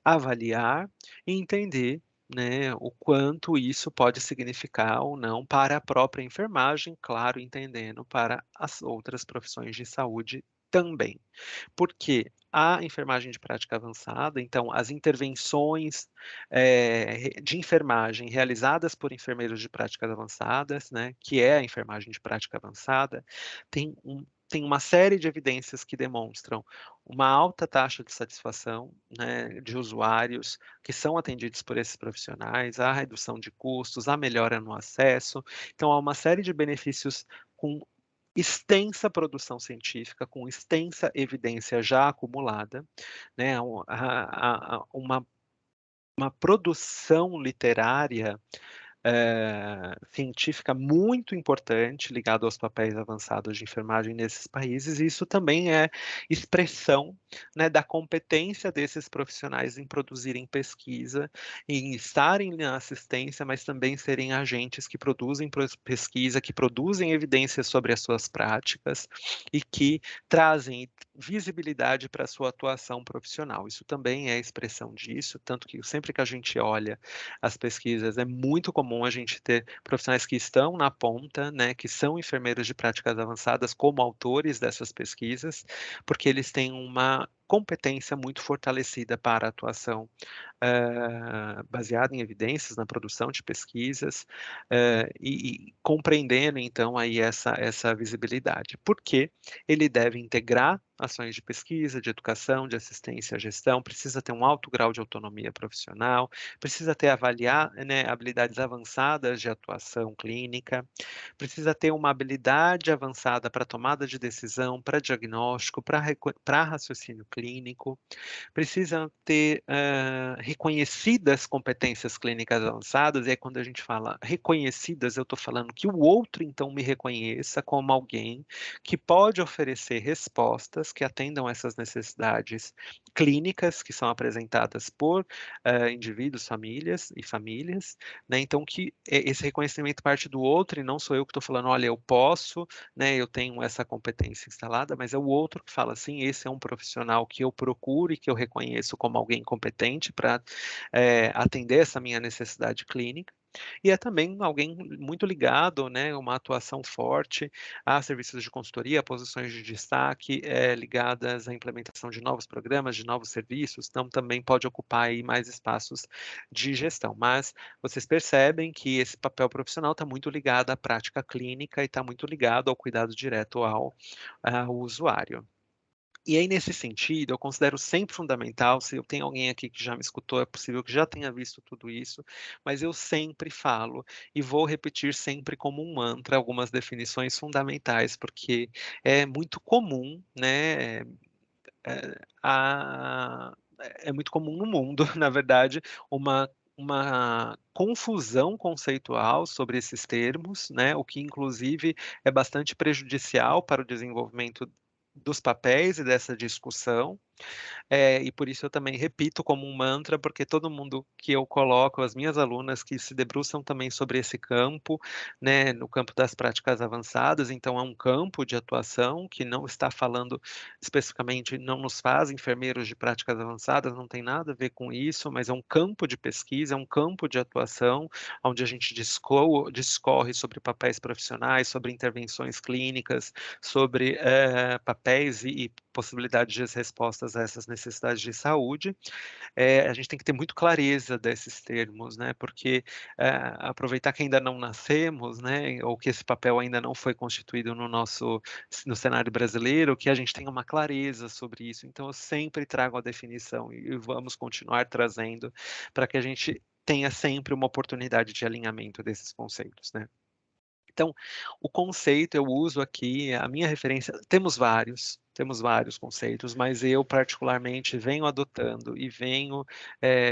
S2: avaliar e entender, né, o quanto isso pode significar ou não para a própria enfermagem, claro, entendendo para as outras profissões de saúde também. Porque a enfermagem de prática avançada, então as intervenções, de enfermagem realizadas por enfermeiros de práticas avançadas, né, que é a enfermagem de prática avançada, tem uma série de evidências que demonstram uma alta taxa de satisfação, né, de usuários que são atendidos por esses profissionais, a redução de custos, a melhora no acesso. Então há uma série de benefícios com extensa produção científica, com extensa evidência já acumulada, né, uma produção literária científica muito importante ligado aos papéis avançados de enfermagem nesses países, e isso também é expressão, né, da competência desses profissionais em produzirem pesquisa, em estarem na assistência, mas também serem agentes que produzem pesquisa, que produzem evidências sobre as suas práticas e que trazem visibilidade para a sua atuação profissional. Isso também é expressão disso, tanto que sempre que a gente olha as pesquisas, é muito comum a gente ter profissionais que estão na ponta, né, que são enfermeiros de práticas avançadas como autores dessas pesquisas, porque eles têm uma competência muito fortalecida para a atuação, baseada em evidências na produção de pesquisas, e compreendendo então aí essa visibilidade. Porque ele deve integrar ações de pesquisa, de educação, de assistência à gestão, precisa ter um alto grau de autonomia profissional, precisa ter né, habilidades avançadas de atuação clínica, precisa ter uma habilidade avançada para tomada de decisão, para diagnóstico, para raciocínio clínico, precisam ter, reconhecidas competências clínicas avançadas, e aí quando a gente fala reconhecidas, eu estou falando que o outro então me reconheça como alguém que pode oferecer respostas que atendam essas necessidades clínicas que são apresentadas por, indivíduos, famílias, né, então que esse reconhecimento parte do outro e não sou eu que estou falando: "Olha, eu posso, né, eu tenho essa competência instalada", mas é o outro que fala assim: "Esse é um profissional que eu procuro e que eu reconheço como alguém competente para atender essa minha necessidade clínica". E é também alguém muito ligado, né, uma atuação forte a serviços de consultoria, a posições de destaque, ligadas à implementação de novos programas, de novos serviços, então também pode ocupar aí mais espaços de gestão. Mas vocês percebem que esse papel profissional está muito ligado à prática clínica e está muito ligado ao cuidado direto ao usuário. E aí, nesse sentido, eu considero sempre fundamental, se eu tenho alguém aqui que já me escutou, é possível que já tenha visto tudo isso, mas eu sempre falo e vou repetir sempre como um mantra algumas definições fundamentais, porque é muito comum, né, é muito comum no mundo, na verdade, uma confusão conceitual sobre esses termos, né, o que inclusive é bastante prejudicial para o desenvolvimento dos papéis e dessa discussão. E por isso eu também repito como um mantra, porque todo mundo que eu coloco, as minhas alunas que se debruçam também sobre esse campo, né, no campo das práticas avançadas, então é um campo de atuação que não está falando especificamente, não nos faz enfermeiros de práticas avançadas, não tem nada a ver com isso, mas é um campo de pesquisa, é um campo de atuação, onde a gente discorre sobre papéis profissionais, sobre intervenções clínicas, sobre papéis e possibilidades de respostas a essas necessidades de saúde. A gente tem que ter muito clareza desses termos, né, porque, aproveitar que ainda não nascemos, né, ou que esse papel ainda não foi constituído no cenário brasileiro, que a gente tenha uma clareza sobre isso. Então eu sempre trago a definição e vamos continuar trazendo, para que a gente tenha sempre uma oportunidade de alinhamento desses conceitos, né. Então, o conceito eu uso aqui, a minha referência temos vários conceitos, mas eu particularmente venho adotando e venho,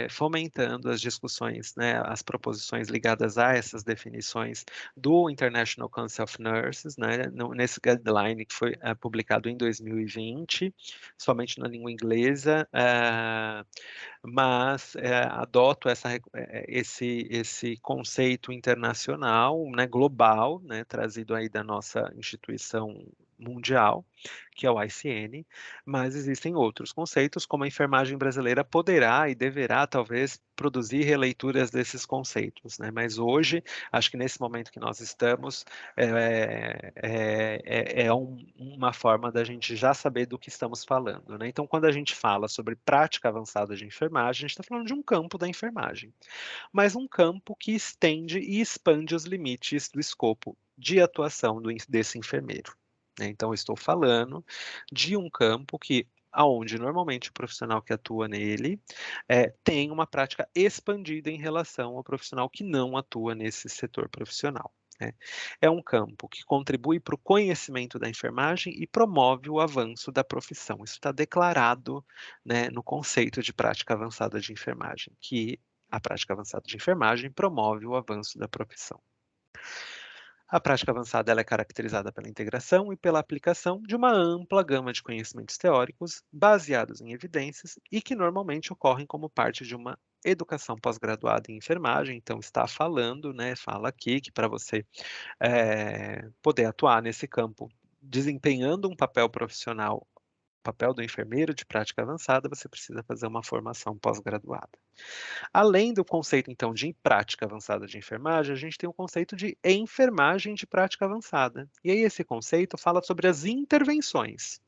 S2: fomentando as discussões, né, as proposições ligadas a essas definições do International Council of Nurses, né, nesse guideline que foi, publicado em 2020, somente na língua inglesa, mas, adoto esse conceito internacional, né, global, né, trazido aí da nossa instituição mundial, que é o ICN, mas existem outros conceitos, como a enfermagem brasileira poderá e deverá talvez produzir releituras desses conceitos, né, mas hoje, acho que nesse momento que nós estamos, uma forma da gente já saber do que estamos falando, né. Então quando a gente fala sobre prática avançada de enfermagem, a gente está falando de um campo da enfermagem, mas um campo que estende e expande os limites do escopo de atuação desse enfermeiro, né. Então eu estou falando de um campo que aonde normalmente o profissional que atua nele, tem uma prática expandida em relação ao profissional que não atua nesse setor profissional, né. É um campo que contribui para o conhecimento da enfermagem e promove o avanço da profissão. Isso está declarado, né, no conceito de prática avançada de enfermagem, que a prática avançada de enfermagem promove o avanço da profissão. A prática avançada ela é caracterizada pela integração e pela aplicação de uma ampla gama de conhecimentos teóricos baseados em evidências e que normalmente ocorrem como parte de uma educação pós-graduada em enfermagem. Então, está falando, né, fala aqui que para você poder atuar nesse campo, desempenhando um papel profissional, papel do enfermeiro de prática avançada, você precisa fazer uma formação pós-graduada. Além do conceito, então, de prática avançada de enfermagem, a gente tem o conceito de enfermagem de prática avançada. E aí esse conceito fala sobre as intervenções.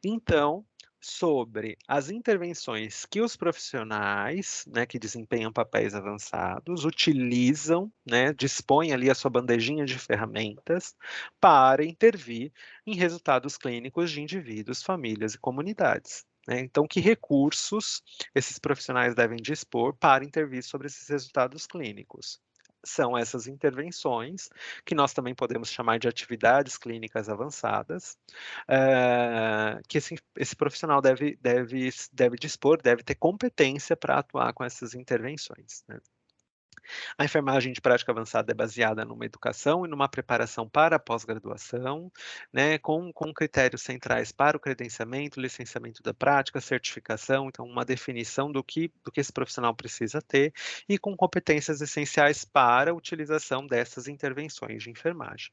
S2: Então, sobre as intervenções que os profissionais, né, que desempenham papéis avançados, utilizam, né, dispõem ali a sua bandejinha de ferramentas para intervir em resultados clínicos de indivíduos, famílias e comunidades, né. Então, que recursos esses profissionais devem dispor para intervir sobre esses resultados clínicos? são essas intervenções, que nós também podemos chamar de atividades clínicas avançadas, que esse profissional deve dispor, deve ter competência para atuar com essas intervenções, né. A enfermagem de prática avançada é baseada numa educação e numa preparação para a pós-graduação, né, com critérios centrais para o credenciamento, licenciamento da prática, certificação, então uma definição do que esse profissional precisa ter, e com competências essenciais para a utilização dessas intervenções de enfermagem.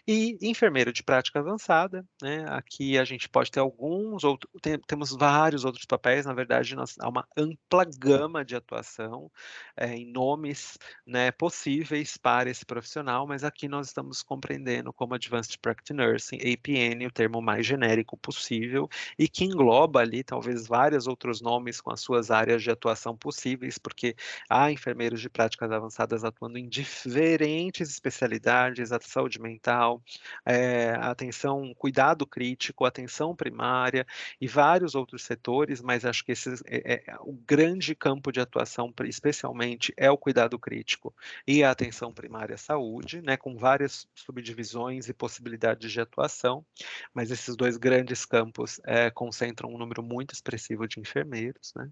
S2: E enfermeiro de prática avançada, né, aqui a gente pode ter alguns outros, temos vários outros papéis, na verdade há uma ampla gama de atuação, em nomes, né, possíveis para esse profissional, mas aqui nós estamos compreendendo como Advanced Practice Nursing, APN, o termo mais genérico possível, e que engloba ali talvez vários outros nomes com as suas áreas de atuação possíveis, porque há enfermeiros de práticas avançadas atuando em diferentes especialidades, a saúde mental, atenção, cuidado crítico, atenção primária e vários outros setores, mas acho que o grande campo de atuação, especialmente, é o cuidado crítico e a atenção primária à saúde, né, com várias subdivisões e possibilidades de atuação, mas esses dois grandes campos concentram um número muito expressivo de enfermeiros, né.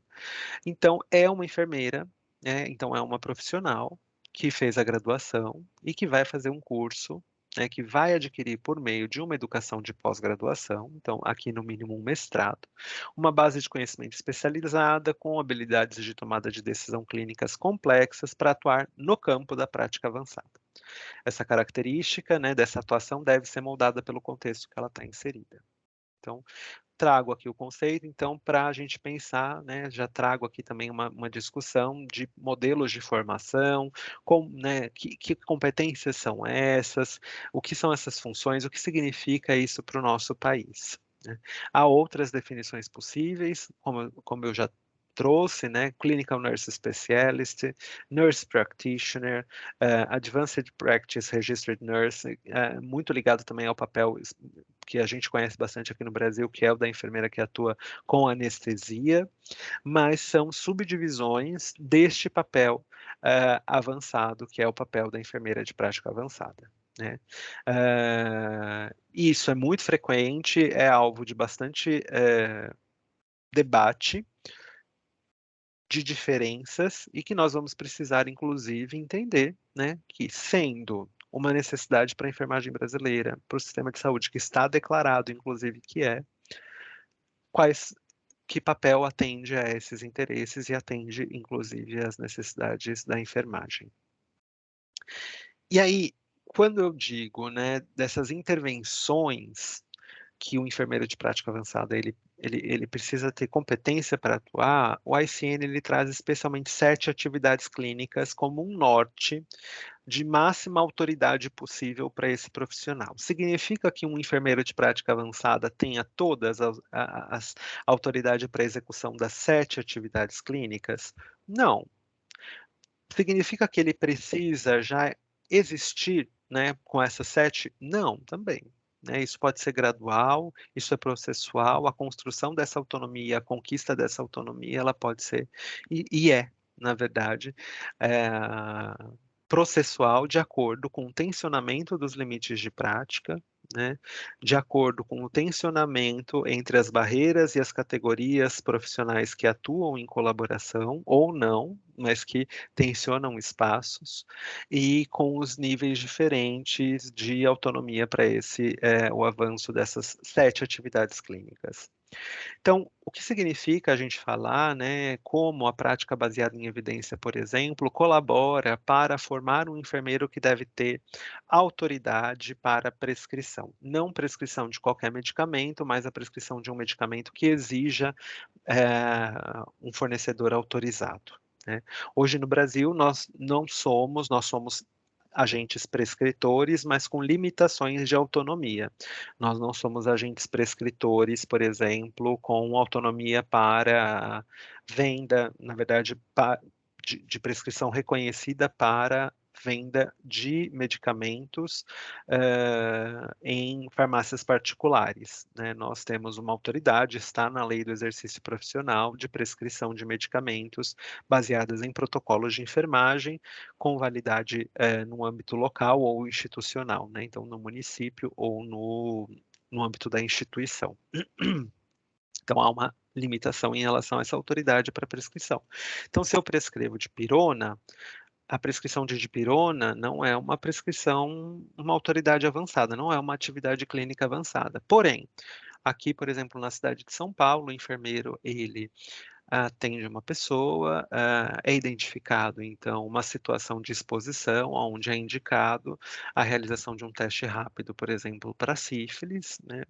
S2: Então, é uma enfermeira, né, então é uma profissional que fez a graduação e que vai fazer um curso, né, que vai adquirir por meio de uma educação de pós-graduação, então aqui no mínimo um mestrado, uma base de conhecimento especializada com habilidades de tomada de decisão clínicas complexas para atuar no campo da prática avançada. Essa característica, né, dessa atuação deve ser moldada pelo contexto que ela está inserida. Então, trago aqui o conceito, então, para a gente pensar, né, já trago aqui também uma discussão de modelos de formação, né, que competências são essas, o que são essas funções, o que significa isso para o nosso país, né. Há outras definições possíveis, como eu já trouxe, né, Clinical Nurse Specialist, Nurse Practitioner, Advanced Practice Registered Nurse, muito ligado também ao papel que a gente conhece bastante aqui no Brasil, que é o da enfermeira que atua com anestesia, mas são subdivisões deste papel avançado, que é o papel da enfermeira de prática avançada, né. Isso é muito frequente, é alvo de bastante debate, de diferenças, e que nós vamos precisar, inclusive, entender, né, que sendo uma necessidade para a enfermagem brasileira, para o sistema de saúde, que está declarado, inclusive, que quais que papel atende a esses interesses e atende, inclusive, às necessidades da enfermagem. E aí, quando eu digo, né, dessas intervenções que o enfermeiro de prática avançada ele precisa ter competência para atuar, o ICN ele traz especialmente 7 atividades clínicas como um norte de máxima autoridade possível para esse profissional. Significa que um enfermeiro de prática avançada tenha todas as autoridade para execução das 7 atividades clínicas? Não. Significa que ele precisa já existir, né, com essas 7? Não, também, né, isso pode ser gradual, isso é processual, a construção dessa autonomia, a conquista dessa autonomia, ela pode ser e é, na verdade, eh, processual de acordo com o tensionamento dos limites de prática, né, de acordo com o tensionamento entre as barreiras e as categorias profissionais que atuam em colaboração ou não, mas que tensionam espaços, e com os níveis diferentes de autonomia para o avanço dessas 7 atividades clínicas. Então, o que significa a gente falar, né, como a prática baseada em evidência, por exemplo, colabora para formar um enfermeiro que deve ter autoridade para prescrição. Não prescrição de qualquer medicamento, mas a prescrição de um medicamento que exija um fornecedor autorizado, né. Hoje no Brasil nós somos agentes prescritores, mas com limitações de autonomia. Nós não somos agentes prescritores, por exemplo, com autonomia para venda, na verdade, de prescrição reconhecida para venda de medicamentos, em farmácias particulares, né. Nós temos uma autoridade, está na lei do exercício profissional, de prescrição de medicamentos baseadas em protocolos de enfermagem, com validade, no âmbito local ou institucional, né, então no município ou no âmbito da instituição. Então há uma limitação em relação a essa autoridade para prescrição. Então, se eu prescrevo dipirona, a prescrição de dipirona não é uma prescrição, uma autoridade avançada, não é uma atividade clínica avançada. Porém, aqui, por exemplo, na cidade de São Paulo, o enfermeiro, ele atende uma pessoa, é identificado, então, uma situação de exposição, onde é indicado a realização de um teste rápido, por exemplo, para sífilis, né.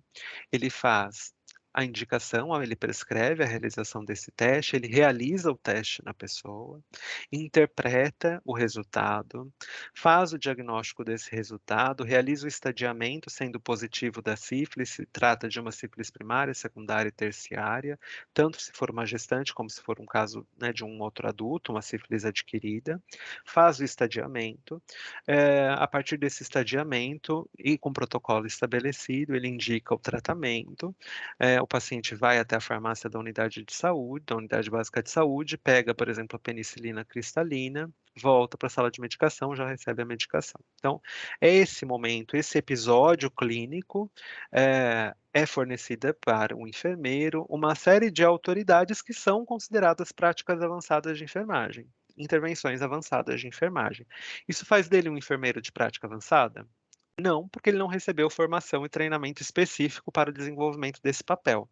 S2: Ele faz a indicação, ele prescreve a realização desse teste, ele realiza o teste na pessoa, interpreta o resultado, faz o diagnóstico desse resultado, realiza o estadiamento, sendo positivo da sífilis, se trata de uma sífilis primária, secundária e terciária, tanto se for uma gestante como se for um caso, né, de um outro adulto, uma sífilis adquirida, faz o estadiamento, a partir desse estadiamento e com protocolo estabelecido, ele indica o tratamento, o paciente vai até a farmácia da unidade de saúde, da unidade básica de saúde, pega, por exemplo, a penicilina cristalina, volta para a sala de medicação, já recebe a medicação. Então, é esse momento, esse episódio clínico, é fornecida para o enfermeiro uma série de autoridades que são consideradas práticas avançadas de enfermagem, intervenções avançadas de enfermagem. Isso faz dele um enfermeiro de prática avançada? Não, porque ele não recebeu formação e treinamento específico para o desenvolvimento desse papel,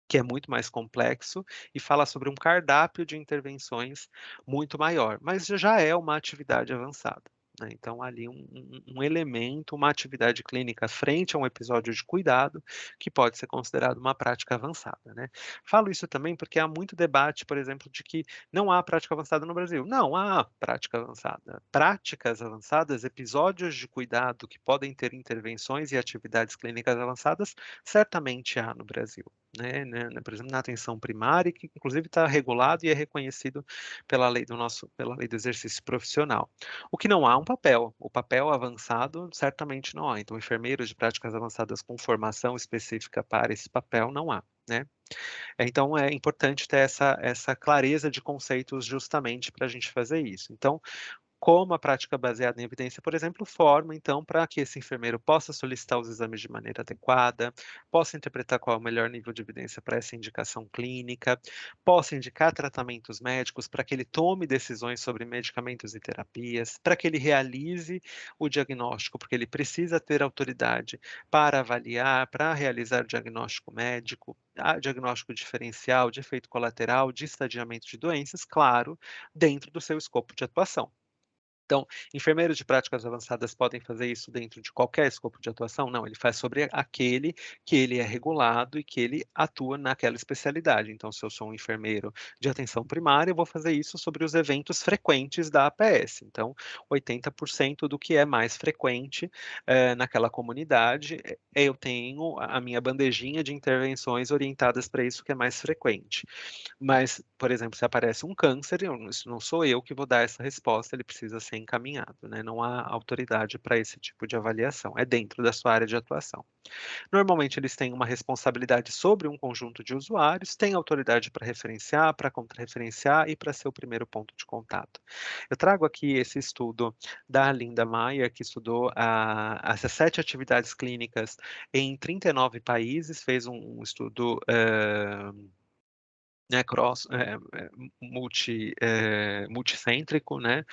S2: que é muito mais complexo e fala sobre um cardápio de intervenções muito maior, mas já é uma atividade avançada, né. Então ali um elemento, uma atividade clínica frente a um episódio de cuidado, que pode ser considerado uma prática avançada, né. Falo isso também porque há muito debate, por exemplo, de que não há prática avançada no Brasil. Não, há prática avançada. Práticas avançadas, episódios de cuidado que podem ter intervenções e atividades clínicas avançadas, certamente há no Brasil, né, por exemplo, na atenção primária, que inclusive está regulado e é reconhecido pela lei do exercício profissional. O que não há é um papel, o papel avançado certamente não há, então enfermeiros de práticas avançadas com formação específica para esse papel não há, né. Então é importante ter essa clareza de conceitos justamente para a gente fazer isso. Então, como a prática baseada em evidência, por exemplo, forma, então, para que esse enfermeiro possa solicitar os exames de maneira adequada, possa interpretar qual é o melhor nível de evidência para essa indicação clínica, possa indicar tratamentos médicos para que ele tome decisões sobre medicamentos e terapias, para que ele realize o diagnóstico, porque ele precisa ter autoridade para avaliar, para realizar diagnóstico médico, diagnóstico diferencial, de efeito colateral, de estadiamento de doenças, claro, dentro do seu escopo de atuação. Então, enfermeiros de práticas avançadas podem fazer isso dentro de qualquer escopo de atuação? Não, ele faz sobre aquele que ele é regulado e que ele atua naquela especialidade. Então, se eu sou um enfermeiro de atenção primária, eu vou fazer isso sobre os eventos frequentes da APS. Então, 80% do que é mais frequente, naquela comunidade, eu tenho a minha bandejinha de intervenções orientadas para isso que é mais frequente. Mas, por exemplo, se aparece um câncer, isso não sou eu que vou dar essa resposta, ele precisa ser encaminhado, né, não há autoridade para esse tipo de avaliação, é dentro da sua área de atuação. Normalmente eles têm uma responsabilidade sobre um conjunto de usuários, têm autoridade para referenciar, para contrarreferenciar e para ser o primeiro ponto de contato. Eu trago aqui esse estudo da Linda Maia, que estudou essas 7 atividades clínicas em 39 países, fez um estudo, né, multicêntrico, né,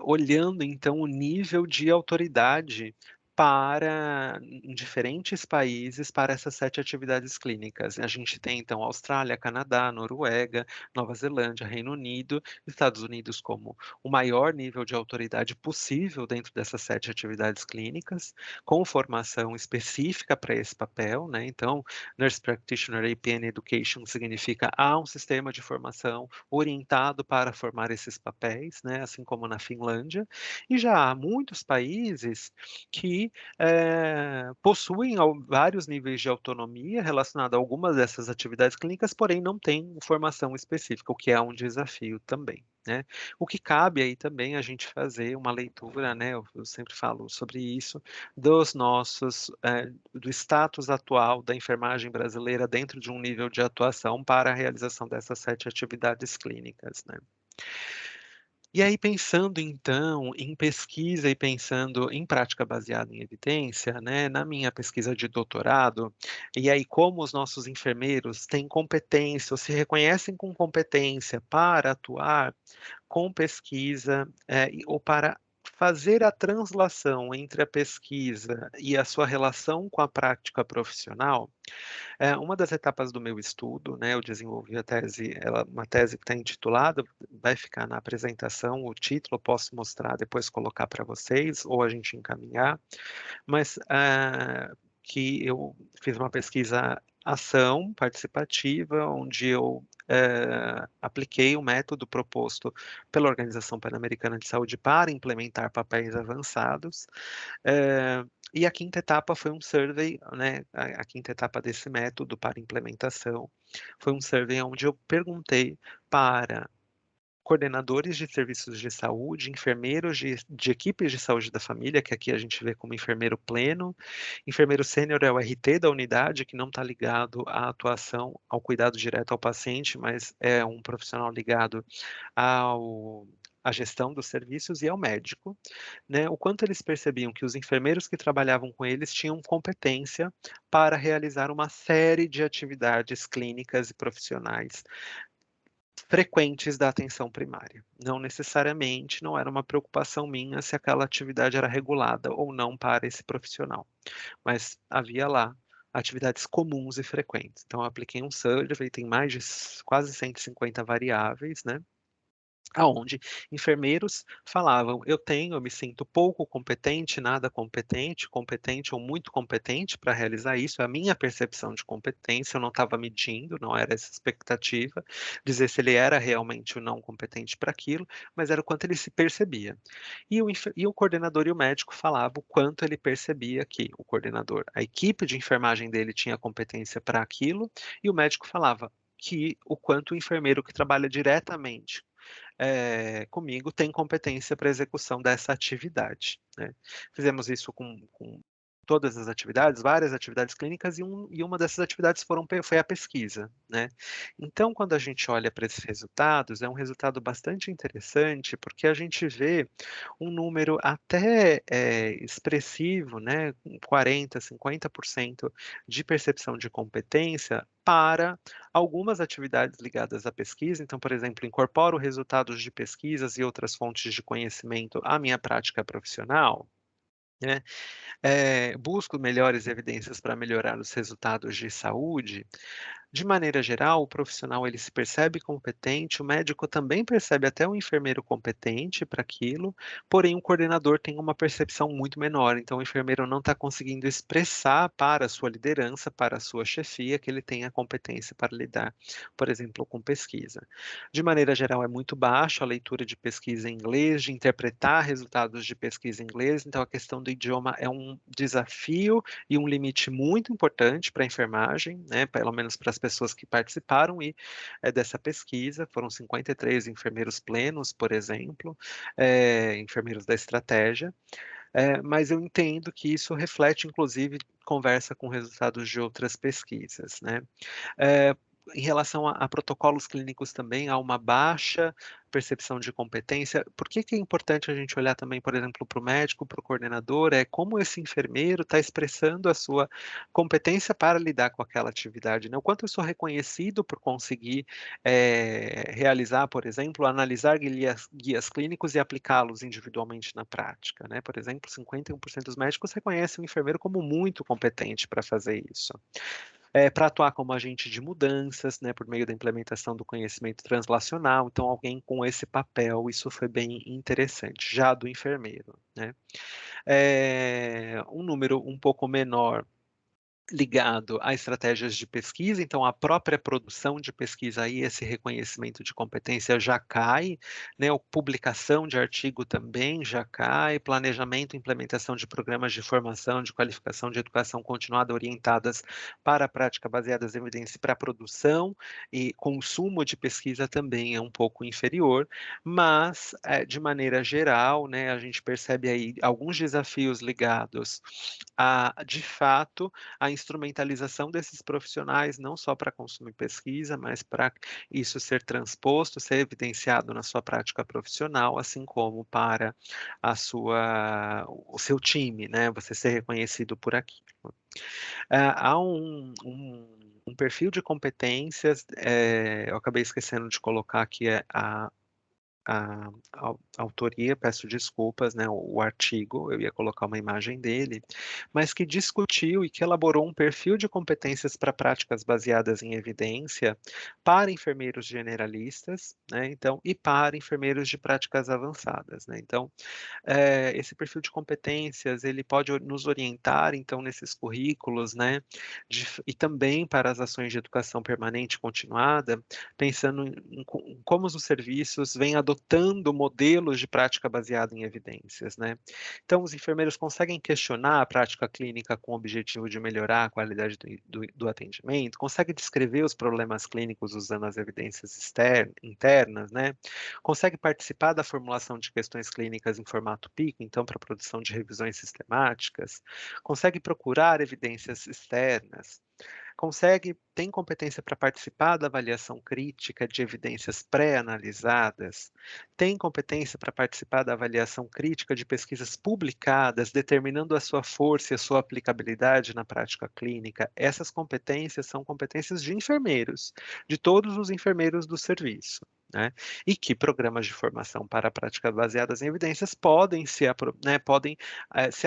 S2: olhando então o nível de autoridade para em diferentes países para essas 7 atividades clínicas. A gente tem então Austrália, Canadá, Noruega, Nova Zelândia, Reino Unido, Estados Unidos como o maior nível de autoridade possível dentro dessas 7 atividades clínicas, com formação específica para esse papel, né, então Nurse Practitioner APN Education significa há um sistema de formação orientado para formar esses papéis, né, assim como na Finlândia, e já há muitos países que, possuem vários níveis de autonomia relacionado a algumas dessas atividades clínicas, porém não têm formação específica, o que é um desafio também, né. O que cabe aí também a gente fazer uma leitura, né, eu sempre falo sobre isso, dos nossos, do status atual da enfermagem brasileira dentro de um nível de atuação para a realização dessas 7 atividades clínicas, né. E aí pensando então em pesquisa e pensando em prática baseada em evidência, né, na minha pesquisa de doutorado, e aí como os nossos enfermeiros têm competência ou se reconhecem com competência para atuar com pesquisa, ou para fazer a translação entre a pesquisa e a sua relação com a prática profissional, uma das etapas do meu estudo, né, eu desenvolvi a tese, uma tese que está intitulada, vai ficar na apresentação, o título eu posso mostrar, depois colocar para vocês, ou a gente encaminhar, mas, que eu fiz uma pesquisa ação participativa, onde eu, apliquei o método proposto pela Organização Pan-Americana de Saúde para implementar papéis avançados, e a quinta etapa foi um survey, né, a quinta etapa desse método para implementação, foi um survey onde eu perguntei para coordenadores de serviços de saúde, enfermeiros de equipes de saúde da família, que aqui a gente vê como enfermeiro pleno, enfermeiro sênior é o RT da unidade, que não está ligado à atuação, ao cuidado direto ao paciente, mas é um profissional ligado ao à gestão dos serviços e ao médico, né, o quanto eles percebiam que os enfermeiros que trabalhavam com eles tinham competência para realizar uma série de atividades clínicas e profissionais frequentes da atenção primária. Não necessariamente, não era uma preocupação minha se aquela atividade era regulada ou não para esse profissional, mas havia lá atividades comuns e frequentes. Então eu apliquei um survey, tem mais de quase 150 variáveis, né, aonde enfermeiros falavam: eu me sinto pouco competente, nada competente, competente ou muito competente para realizar isso", é a minha percepção de competência, eu não estava medindo, não era essa expectativa, dizer se ele era realmente ou não competente para aquilo, mas era o quanto ele se percebia. E o coordenador e o médico falavam o quanto ele percebia que o coordenador, a equipe de enfermagem dele tinha competência para aquilo, e o médico falava que o quanto o enfermeiro que trabalha diretamente comigo tem competência para execução dessa atividade, né. Fizemos isso com todas as atividades, várias atividades clínicas e uma dessas atividades foi a pesquisa, né. Então quando a gente olha para esses resultados, é um resultado bastante interessante, porque a gente vê um número até, expressivo, né, com 40, 50% de percepção de competência para algumas atividades ligadas à pesquisa. Então, por exemplo, incorporo resultados de pesquisas e outras fontes de conhecimento à minha prática profissional, né, busco melhores evidências para melhorar os resultados de saúde. De maneira geral, o profissional ele se percebe competente, o médico também percebe até o enfermeiro competente para aquilo, porém o coordenador tem uma percepção muito menor, então o enfermeiro não está conseguindo expressar para a sua liderança, para a sua chefia, que ele tem a competência para lidar, por exemplo, com pesquisa. De maneira geral, é muito baixo a leitura de pesquisa em inglês, de interpretar resultados de pesquisa em inglês, então a questão do idioma é um desafio e um limite muito importante para a enfermagem, né, pelo menos para as pessoas que participaram dessa pesquisa, foram 53 enfermeiros plenos, por exemplo, enfermeiros da estratégia, mas eu entendo que isso reflete, inclusive, conversa com resultados de outras pesquisas, né. Eh, em relação a protocolos clínicos também, há uma baixa percepção de competência. Por que que é importante a gente olhar também, por exemplo, para o médico, para o coordenador, é como esse enfermeiro está expressando a sua competência para lidar com aquela atividade, né. O quanto eu sou reconhecido por conseguir, realizar, por exemplo, analisar guias clínicos e aplicá-los individualmente na prática, né. Por exemplo, 51% dos médicos reconhecem o enfermeiro como muito competente para fazer isso. Para atuar como agente de mudanças, né, por meio da implementação do conhecimento translacional, então alguém com esse papel, isso foi bem interessante, já do enfermeiro, né. Um número um pouco menor ligado a estratégias de pesquisa, então a própria produção de pesquisa aí, esse reconhecimento de competência já cai, né, a publicação de artigo também já cai, planejamento e implementação de programas de formação, de qualificação, de educação continuada orientadas para a prática baseadas em evidência para a produção e consumo de pesquisa também é um pouco inferior, mas, de maneira geral, né, a gente percebe aí alguns desafios ligados a, de fato, a instrumentalização desses profissionais, não só para consumo e pesquisa, mas para isso ser transposto, ser evidenciado na sua prática profissional, assim como para o seu time, né, você ser reconhecido por aquilo. Há um perfil de competências, eu acabei esquecendo de colocar aqui a autoria, peço desculpas, né, o artigo, eu ia colocar uma imagem dele, mas que discutiu e que elaborou um perfil de competências para práticas baseadas em evidência para enfermeiros generalistas, né, então, e para enfermeiros de práticas avançadas, né. Então, esse perfil de competências, ele pode nos orientar, então, nesses currículos, né, e também para as ações de educação permanente e continuada, pensando em como os serviços vêm adotando modelos de prática baseada em evidências, né. Então, os enfermeiros conseguem questionar a prática clínica com o objetivo de melhorar a qualidade do atendimento, consegue descrever os problemas clínicos usando as evidências internas, né, consegue participar da formulação de questões clínicas em formato PICO, então para produção de revisões sistemáticas, consegue procurar evidências externas, tem competência para participar da avaliação crítica de evidências pré-analisadas, tem competência para participar da avaliação crítica de pesquisas publicadas, determinando a sua força e a sua aplicabilidade na prática clínica. Essas competências são competências de enfermeiros, de todos os enfermeiros do serviço. Né? E que programas de formação para práticas baseadas em evidências podem se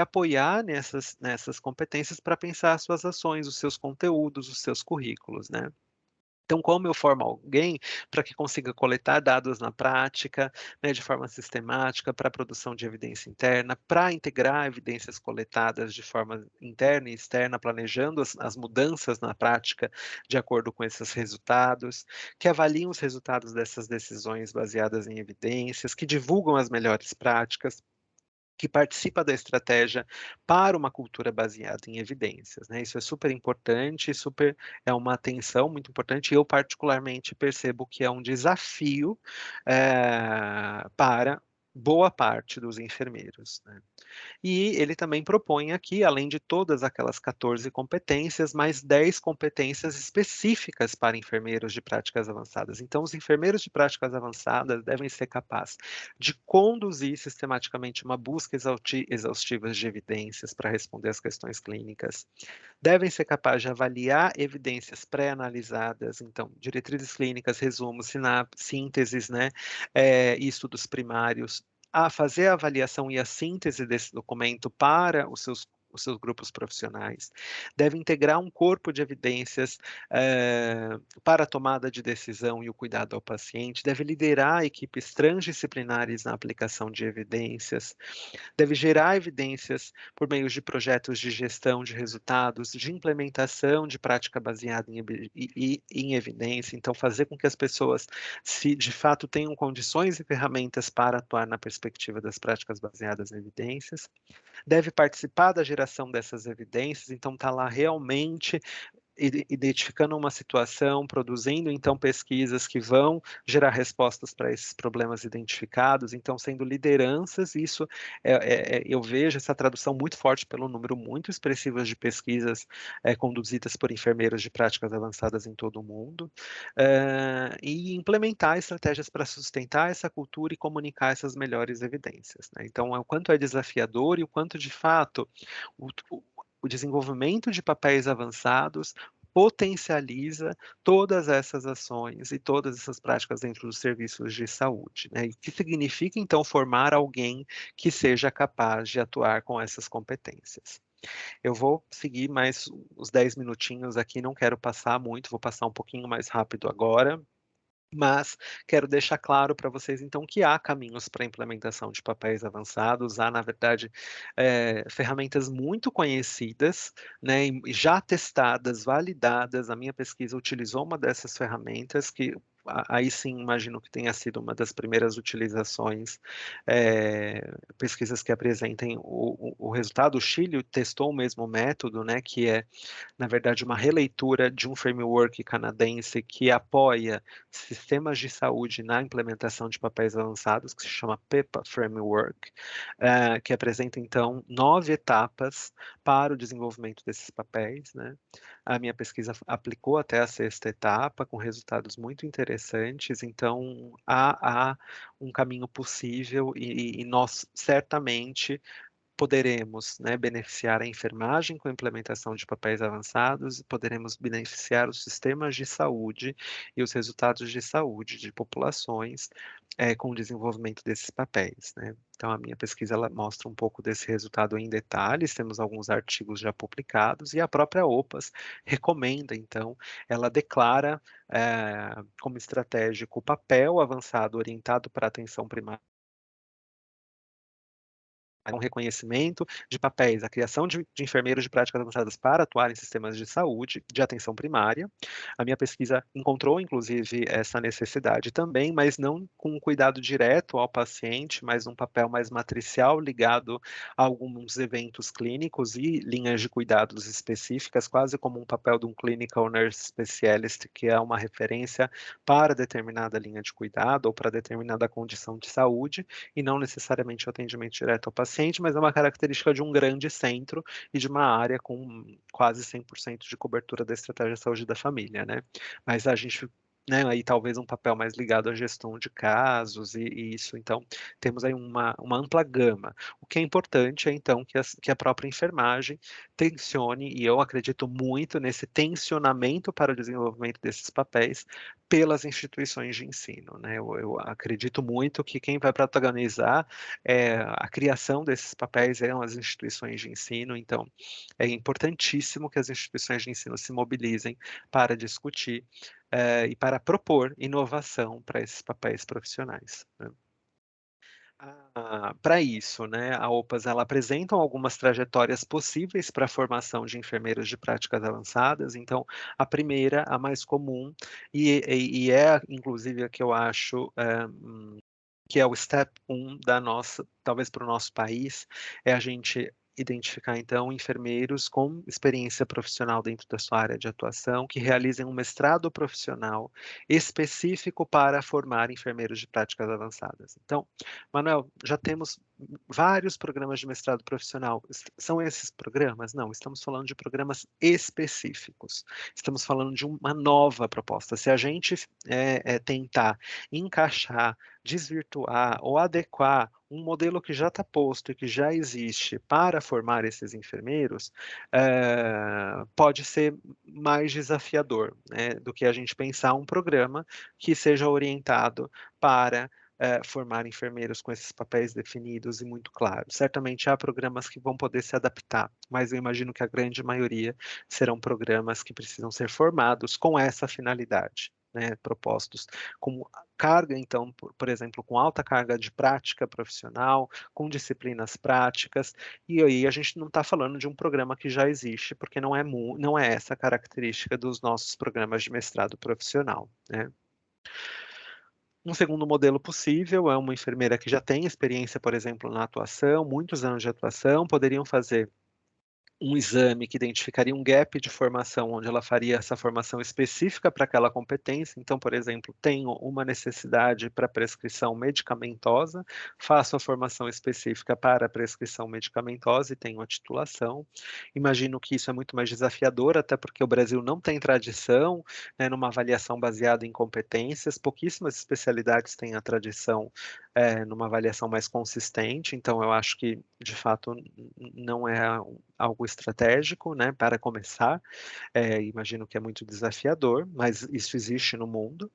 S2: apoiar nessas competências para pensar as suas ações, os seus conteúdos, os seus currículos, né? Então, como eu formo alguém para que consiga coletar dados na prática, né, de forma sistemática, para a produção de evidência interna, para integrar evidências coletadas de forma interna e externa, planejando as mudanças na prática de acordo com esses resultados, que avaliam os resultados dessas decisões baseadas em evidências, que divulgam as melhores práticas, que participa da estratégia para uma cultura baseada em evidências, né? Isso é super importante, é uma atenção muito importante, e eu particularmente percebo que é um desafio, para boa parte dos enfermeiros, né? E ele também propõe aqui, além de todas aquelas 14 competências, mais 10 competências específicas para enfermeiros de práticas avançadas. Então, os enfermeiros de práticas avançadas devem ser capazes de conduzir sistematicamente uma busca exaustiva de evidências para responder às questões clínicas, devem ser capazes de avaliar evidências pré-analisadas, então, diretrizes clínicas, resumos, sínteses, né, e estudos primários, a fazer a avaliação e a síntese desse documento para os seus grupos profissionais, deve integrar um corpo de evidências para a tomada de decisão e o cuidado ao paciente, deve liderar equipes transdisciplinares na aplicação de evidências, deve gerar evidências por meio de projetos de gestão de resultados, de implementação de prática baseada em evidência, então fazer com que as pessoas, se de fato tenham condições e ferramentas para atuar na perspectiva das práticas baseadas em evidências, deve participar da geração dessas evidências, então está lá realmente identificando uma situação, produzindo então pesquisas que vão gerar respostas para esses problemas identificados, então sendo lideranças, isso eu vejo essa tradução muito forte pelo número muito expressivo de pesquisas conduzidas por enfermeiros de práticas avançadas em todo o mundo, e implementar estratégias para sustentar essa cultura e comunicar essas melhores evidências, né? Então, o quanto é desafiador e o quanto de fato o, o desenvolvimento de papéis avançados potencializa todas essas ações e todas essas práticas dentro dos serviços de saúde, né? E o que significa, então, formar alguém que seja capaz de atuar com essas competências. Eu vou seguir mais os 10 minutinhos aqui, não quero passar muito, vou passar um pouquinho mais rápido agora, Mas quero deixar claro para vocês, então, que há caminhos para a implementação de papéis avançados, há, na verdade, ferramentas muito conhecidas, né, e já testadas, validadas. A minha pesquisa utilizou uma dessas ferramentas que aí sim imagino que tenha sido uma das primeiras utilizações, pesquisas que apresentem o resultado. O Chile testou o mesmo método, né, que é, na verdade, uma releitura de um framework canadense que apoia sistemas de saúde na implementação de papéis avançados, que se chama PEPA Framework, que apresenta, então, 9 etapas para o desenvolvimento desses papéis, né. A minha pesquisa aplicou até a sexta etapa, com resultados muito interessantes, então há um caminho possível e nós certamente poderemos, né, beneficiar a enfermagem com a implementação de papéis avançados e poderemos beneficiar os sistemas de saúde e os resultados de saúde de populações, com o desenvolvimento desses papéis, né. Então a minha pesquisa ela mostra um pouco desse resultado em detalhes, temos alguns artigos já publicados e a própria OPAS recomenda então, ela declara, como estratégico o papel avançado orientado para a atenção primária, um reconhecimento de papéis, a criação de enfermeiros de práticas avançadas para atuar em sistemas de saúde, de atenção primária. A minha pesquisa encontrou, inclusive, essa necessidade também, mas não com um cuidado direto ao paciente, mas um papel mais matricial ligado a alguns eventos clínicos e linhas de cuidados específicas, quase como um papel de um clinical nurse specialist, que é uma referência para determinada linha de cuidado ou para determinada condição de saúde, e não necessariamente o atendimento direto ao paciente, mas é uma característica de um grande centro e de uma área com quase 100% de cobertura da estratégia de saúde da família, né. Mas a gente, né, aí talvez um papel mais ligado à gestão de casos e isso, então temos aí uma ampla gama. O que é importante é então que a própria enfermagem tensione, e eu acredito muito nesse tensionamento para o desenvolvimento desses papéis pelas instituições de ensino, né. Eu acredito muito que quem vai protagonizar, a criação desses papéis são as instituições de ensino, então é importantíssimo que as instituições de ensino se mobilizem para discutir, e para propor inovação para esses papéis profissionais, né. Para isso, né, a OPAS ela apresentam algumas trajetórias possíveis para a formação de enfermeiros de práticas avançadas. Então, a primeira, a mais comum, e é inclusive a que eu acho, que é o step 1 da nossa, talvez para o nosso país, é a gente identificar então enfermeiros com experiência profissional dentro da sua área de atuação, que realizem um mestrado profissional específico para formar enfermeiros de práticas avançadas. Então, Manuel, já temos vários programas de mestrado profissional. São esses programas? Não, estamos falando de programas específicos. Estamos falando de uma nova proposta. Se a gente tentar encaixar, desvirtuar ou adequar um modelo que já está posto e que já existe para formar esses enfermeiros, pode ser mais desafiador, né, do que a gente pensar um programa que seja orientado para formar enfermeiros com esses papéis definidos e muito claros. Certamente há programas que vão poder se adaptar, mas eu imagino que a grande maioria serão programas que precisam ser formados com essa finalidade, né, propostos com carga, então, por exemplo, com alta carga de prática profissional, com disciplinas práticas, e aí a gente não está falando de um programa que já existe, porque não é essa a característica dos nossos programas de mestrado profissional, né. Um segundo modelo possível é uma enfermeira que já tem experiência, por exemplo, na atuação, muitos anos de atuação, poderiam fazer um exame que identificaria um gap de formação, onde ela faria essa formação específica para aquela competência. Então, por exemplo, tenho uma necessidade para prescrição medicamentosa, faço a formação específica para a prescrição medicamentosa e tenho a titulação. Imagino que isso é muito mais desafiador, até porque o Brasil não tem tradição, né, numa avaliação baseada em competências, pouquíssimas especialidades têm a tradição, numa avaliação mais consistente, então eu acho que, de fato, não é algo estratégico, né, para começar, imagino que é muito desafiador, mas isso existe no mundo.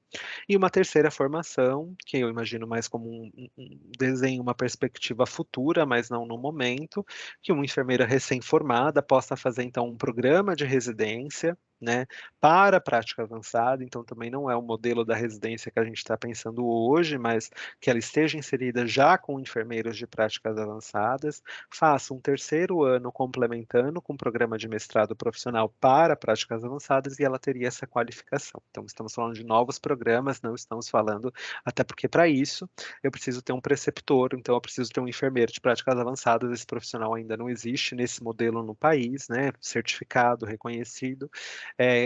S2: E uma terceira formação, que eu imagino mais como um desenho, uma perspectiva futura, mas não no momento, que uma enfermeira recém-formada possa fazer então um programa de residência né, para a prática avançada, então também não é o modelo da residência que a gente está pensando hoje, mas que ela esteja inserida já com enfermeiros de práticas avançadas, faça um terceiro ano complementando com um programa de mestrado profissional para práticas avançadas e ela teria essa qualificação. Então estamos falando de novos programas, não estamos falando, até porque para isso eu preciso ter um preceptor, então eu preciso ter um enfermeiro de práticas avançadas, esse profissional ainda não existe nesse modelo no país, né, certificado, reconhecido,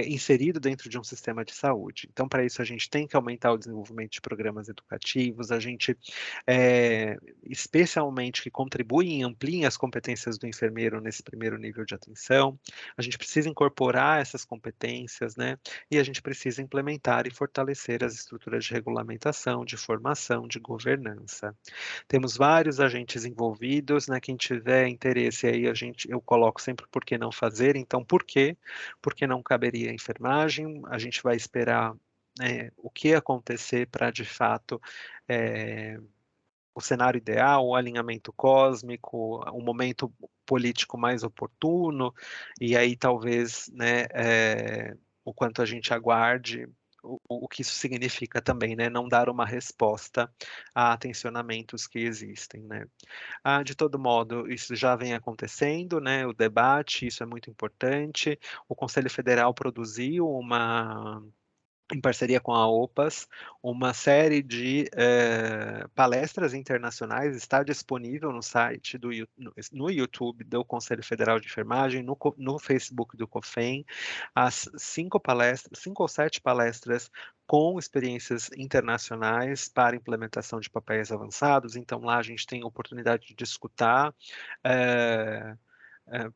S2: inserido dentro de um sistema de saúde. Então, para isso, a gente tem que aumentar o desenvolvimento de programas educativos, a gente, especialmente, que contribuem e ampliem as competências do enfermeiro nesse primeiro nível de atenção, a gente precisa incorporar essas competências, né? E a gente precisa implementar e fortalecer as estruturas de regulamentação, de formação, de governança. Temos vários agentes envolvidos, né? Quem tiver interesse aí, eu coloco sempre por que não fazer. Então, por quê? Porque não caberia a enfermagem. A gente vai esperar, né, o que acontecer para, de fato, eh, o cenário ideal, o alinhamento cósmico, o momento político mais oportuno, e aí talvez, né, o quanto a gente aguarde, o que isso significa também, né, não dar uma resposta a tensionamentos que existem, né. De todo modo, isso já vem acontecendo, né, o debate, isso é muito importante. O Conselho Federal produziu em parceria com a OPAS, uma série de palestras internacionais, está disponível no site no YouTube do Conselho Federal de Enfermagem, no Facebook do COFEN, as 5 ou 7 palestras com experiências internacionais para implementação de papéis avançados. Então, lá a gente tem a oportunidade de escutar eh,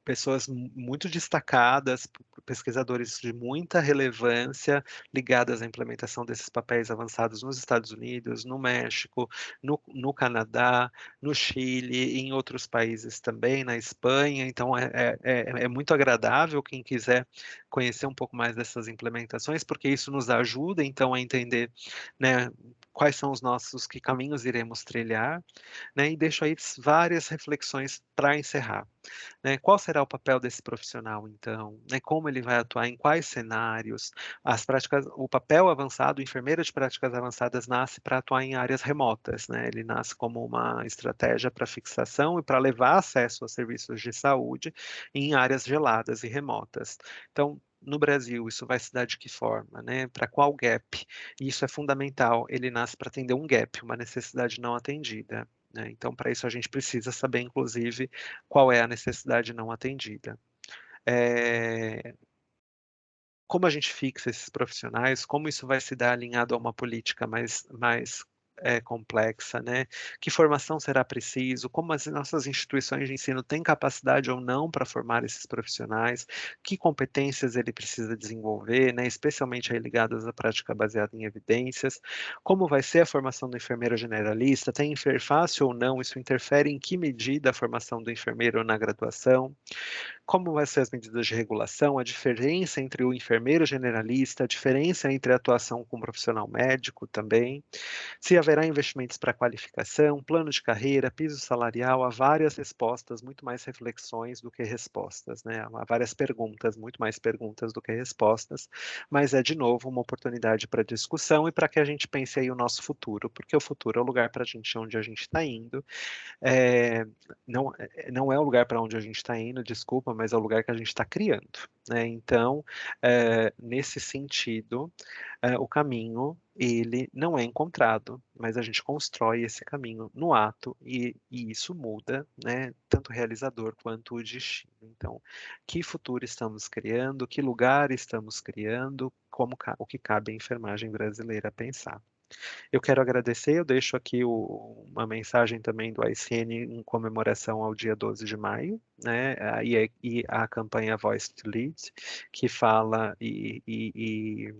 S2: pessoas muito destacadas, pesquisadores de muita relevância ligadas à implementação desses papéis avançados nos Estados Unidos, no México, no Canadá, no Chile e em outros países também, na Espanha. Então, é muito agradável quem quiser conhecer um pouco mais dessas implementações, porque isso nos ajuda, então, a entender, né, quais são os nossos, que caminhos iremos trilhar, né, e deixo aí várias reflexões para encerrar, né? Qual será o papel desse profissional, então? Né? Como ele vai atuar em quais cenários? O papel avançado, o enfermeiro de práticas avançadas nasce para atuar em áreas remotas, né? Ele nasce como uma estratégia para fixação e para levar acesso a serviços de saúde em áreas geladas e remotas. Então, no Brasil, isso vai se dar de que forma, né? Para qual gap? Isso é fundamental. Ele nasce para atender um gap, uma necessidade não atendida, né? Então, para isso, a gente precisa saber, inclusive, qual é a necessidade não atendida. Eh, Como a gente fixa esses profissionais, como isso vai se dar alinhado a uma política mais complexa, né? Que formação será preciso? Como as nossas instituições de ensino têm capacidade ou não para formar esses profissionais? Que competências ele precisa desenvolver, né? Especialmente aí ligadas à prática baseada em evidências. Como vai ser a formação do enfermeiro generalista? Tem interface ou não? Isso interfere em que medida a formação do enfermeiro na graduação? Como vai ser as medidas de regulação, a diferença entre o enfermeiro generalista, a diferença entre a atuação com o profissional médico também, se haverá investimentos para qualificação, plano de carreira, piso salarial, há várias respostas, muito mais reflexões do que respostas, né? Há várias perguntas, muito mais perguntas do que respostas, mas é de novo uma oportunidade para discussão e para que a gente pense aí o nosso futuro, porque o futuro é o lugar para a gente onde a gente está indo, é, não é o lugar para onde a gente está indo, desculpa, mas é o lugar que a gente está criando, né? Então, nesse sentido, o caminho, ele não é encontrado, mas a gente constrói esse caminho no ato e isso muda, né? Tanto o realizador quanto o destino. Então, que futuro estamos criando, que lugar estamos criando, o que cabe à enfermagem brasileira pensar. Eu quero agradecer, eu deixo aqui uma mensagem também do ICN em comemoração ao dia 12 de maio, né, e a campanha Voice to Lead, que fala e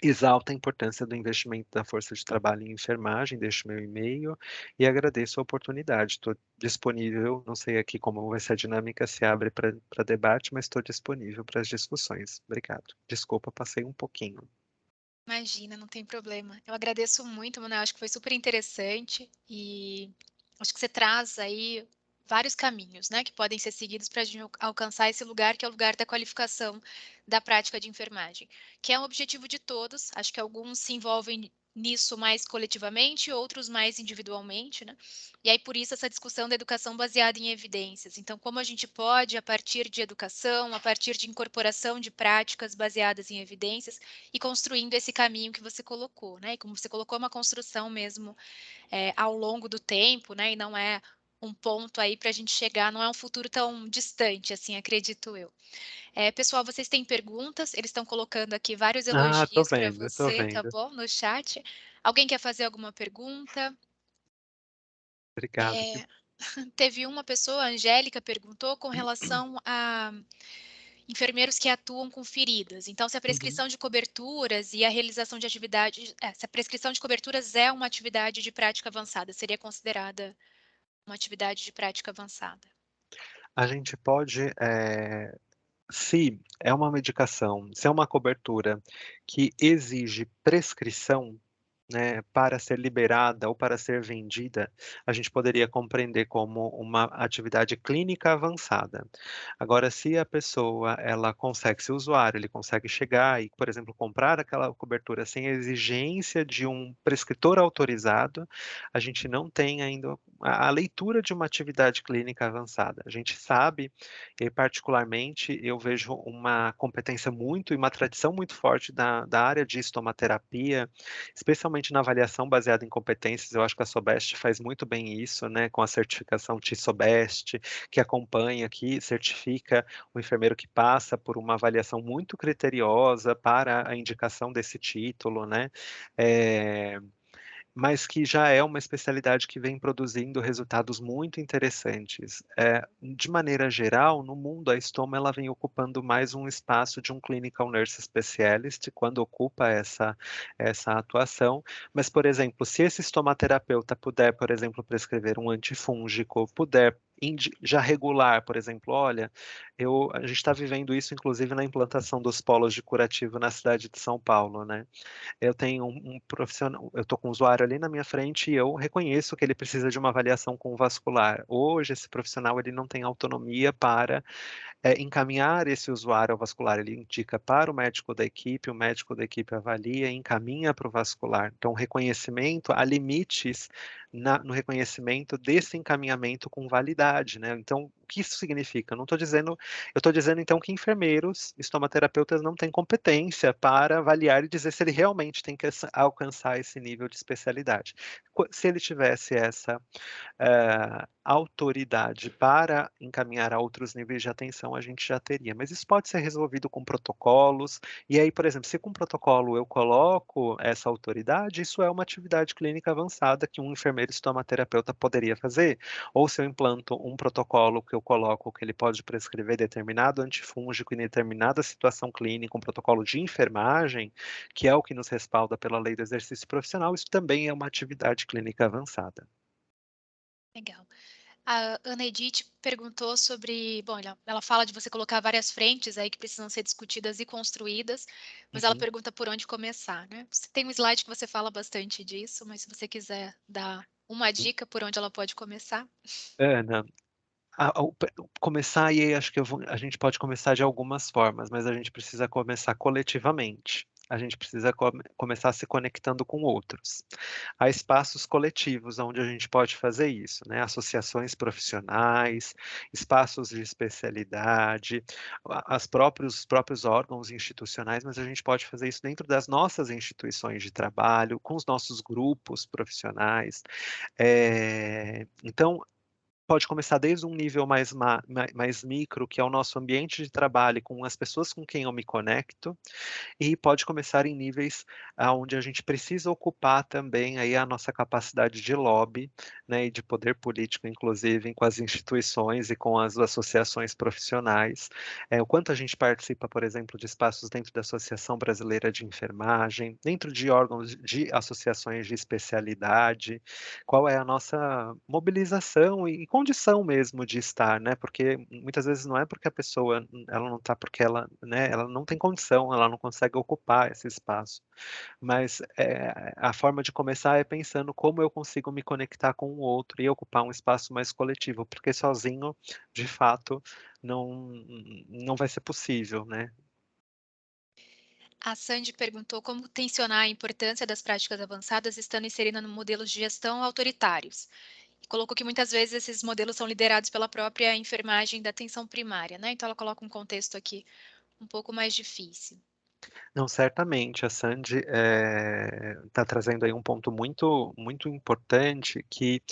S2: exalta a importância do investimento da força de trabalho em enfermagem, deixo meu e-mail e agradeço a oportunidade. Estou disponível, não sei aqui como vai ser a dinâmica, se abre para debate, mas estou disponível para as discussões. Obrigado. Desculpa, passei um pouquinho.
S1: Imagina, não tem problema. Eu agradeço muito, Manuel, acho que foi super interessante e acho que você traz aí vários caminhos, né, que podem ser seguidos para a gente alcançar esse lugar, que é o lugar da qualificação da prática de enfermagem, que é um objetivo de todos. Acho que alguns se envolvem nisso mais coletivamente, outros mais individualmente, né? E aí por isso essa discussão da educação baseada em evidências. Então, como a gente pode, a partir de educação, a partir de incorporação de práticas baseadas em evidências, e construindo esse caminho que você colocou, né? E como você colocou, é uma construção mesmo ao longo do tempo, né, e não é um ponto aí para a gente chegar, não é um futuro tão distante, assim, acredito eu. Pessoal, vocês têm perguntas? Eles estão colocando aqui vários
S2: Ah, tô
S1: elogios para
S2: vendo, tô
S1: você, tá
S2: vendo.
S1: bom, no chat. Alguém quer fazer alguma pergunta?
S2: Obrigado, viu.
S1: Eh, teve uma pessoa, a Angélica, perguntou com relação a enfermeiros que atuam com feridas. Então, se a
S2: Uhum.
S1: prescrição de coberturas e a realização de atividades, se a prescrição de coberturas é uma atividade de prática avançada, seria considerada uma atividade de prática avançada.
S2: A gente pode, se é uma medicação, se é uma cobertura que exige prescrição, né, para ser liberada ou para ser vendida, a gente poderia compreender como uma atividade clínica avançada. Agora, se a pessoa, ela consegue, se o usuário, ele consegue chegar e, por exemplo, comprar aquela cobertura sem a exigência de um prescritor autorizado, a gente não tem ainda a leitura de uma atividade clínica avançada. A gente sabe, e particularmente, eu vejo uma competência muito e uma tradição muito forte da área de estomaterapia, especialmente na avaliação baseada em competências. Eu acho que a Sobest faz muito bem isso, né, com a certificação TISOBEST, que acompanha, que certifica o enfermeiro que passa por uma avaliação muito criteriosa para a indicação desse título, né. Eh mas que já é uma especialidade que vem produzindo resultados muito interessantes. De maneira geral, no mundo, a estoma ela vem ocupando mais um espaço de um clinical nurse specialist, quando ocupa essa atuação. Mas, por exemplo, se esse estomaterapeuta puder, por exemplo, prescrever um antifúngico, puder já regular, por exemplo, olha, a gente está vivendo isso, inclusive, na implantação dos polos de curativo na cidade de São Paulo, né? Eu tenho um profissional, eu estou com um usuário ali na minha frente e eu reconheço que ele precisa de uma avaliação com o vascular. Hoje esse profissional ele não tem autonomia para encaminhar esse usuário ao vascular, ele indica para o médico da equipe avalia e encaminha para o vascular. Então, reconhecimento, há limites no reconhecimento desse encaminhamento com validade, né. Então, o que isso significa? Eu estou dizendo então que enfermeiros, estomaterapeutas não têm competência para avaliar e dizer se ele realmente tem que alcançar esse nível de especialidade. Se ele tivesse essa autoridade para encaminhar a outros níveis de atenção, a gente já teria. Mas isso pode ser resolvido com protocolos, e aí, por exemplo, se com protocolo eu coloco essa autoridade, isso é uma atividade clínica avançada que um enfermeiro estomaterapeuta poderia fazer. Ou se eu implanto um protocolo que eu coloco que ele pode prescrever determinado antifúngico em determinada situação clínica, um protocolo de enfermagem, que é o que nos respalda pela lei do exercício profissional, isso também é uma atividade clínica avançada.
S1: Legal. A Ana Edith perguntou sobre, bom, ela fala de você colocar várias frentes aí que precisam ser discutidas e construídas, mas ela
S2: Uhum.
S1: pergunta por onde começar, né. Você tem um slide que você fala bastante disso, mas se você quiser dar uma dica por onde ela pode começar.
S2: Ana, começar, e aí acho que a gente pode começar de algumas formas, mas a gente precisa começar coletivamente. A gente precisa começar se conectando com outros. Há espaços coletivos onde a gente pode fazer isso, né, associações profissionais, espaços de especialidade, os próprios órgãos institucionais, mas a gente pode fazer isso dentro das nossas instituições de trabalho, com os nossos grupos profissionais. Então, pode começar desde um nível mais micro, que é o nosso ambiente de trabalho, com as pessoas com quem eu me conecto, e pode começar em níveis aonde a gente precisa ocupar também aí a nossa capacidade de lobby, né, e de poder político, inclusive, com as instituições e com as associações profissionais. O quanto a gente participa, por exemplo, de espaços dentro da Associação Brasileira de Enfermagem, dentro de órgãos de associações de especialidade, qual é a nossa mobilização e condição mesmo de estar, né, porque muitas vezes não é porque a pessoa, ela não está porque ela, né, ela não tem condição, ela não consegue ocupar esse espaço. Mas, a forma de começar é pensando como eu consigo me conectar com o outro e ocupar um espaço mais coletivo, porque sozinho, de fato, não não vai ser possível, né.
S1: A Sandy perguntou como tensionar a importância das práticas avançadas estando inserida no modelos de gestão autoritários. E colocou que muitas vezes esses modelos são liderados pela própria enfermagem da atenção primária, né? Então ela coloca um contexto aqui um pouco mais difícil.
S2: Não, certamente, a Sandy, está trazendo aí um ponto muito importante que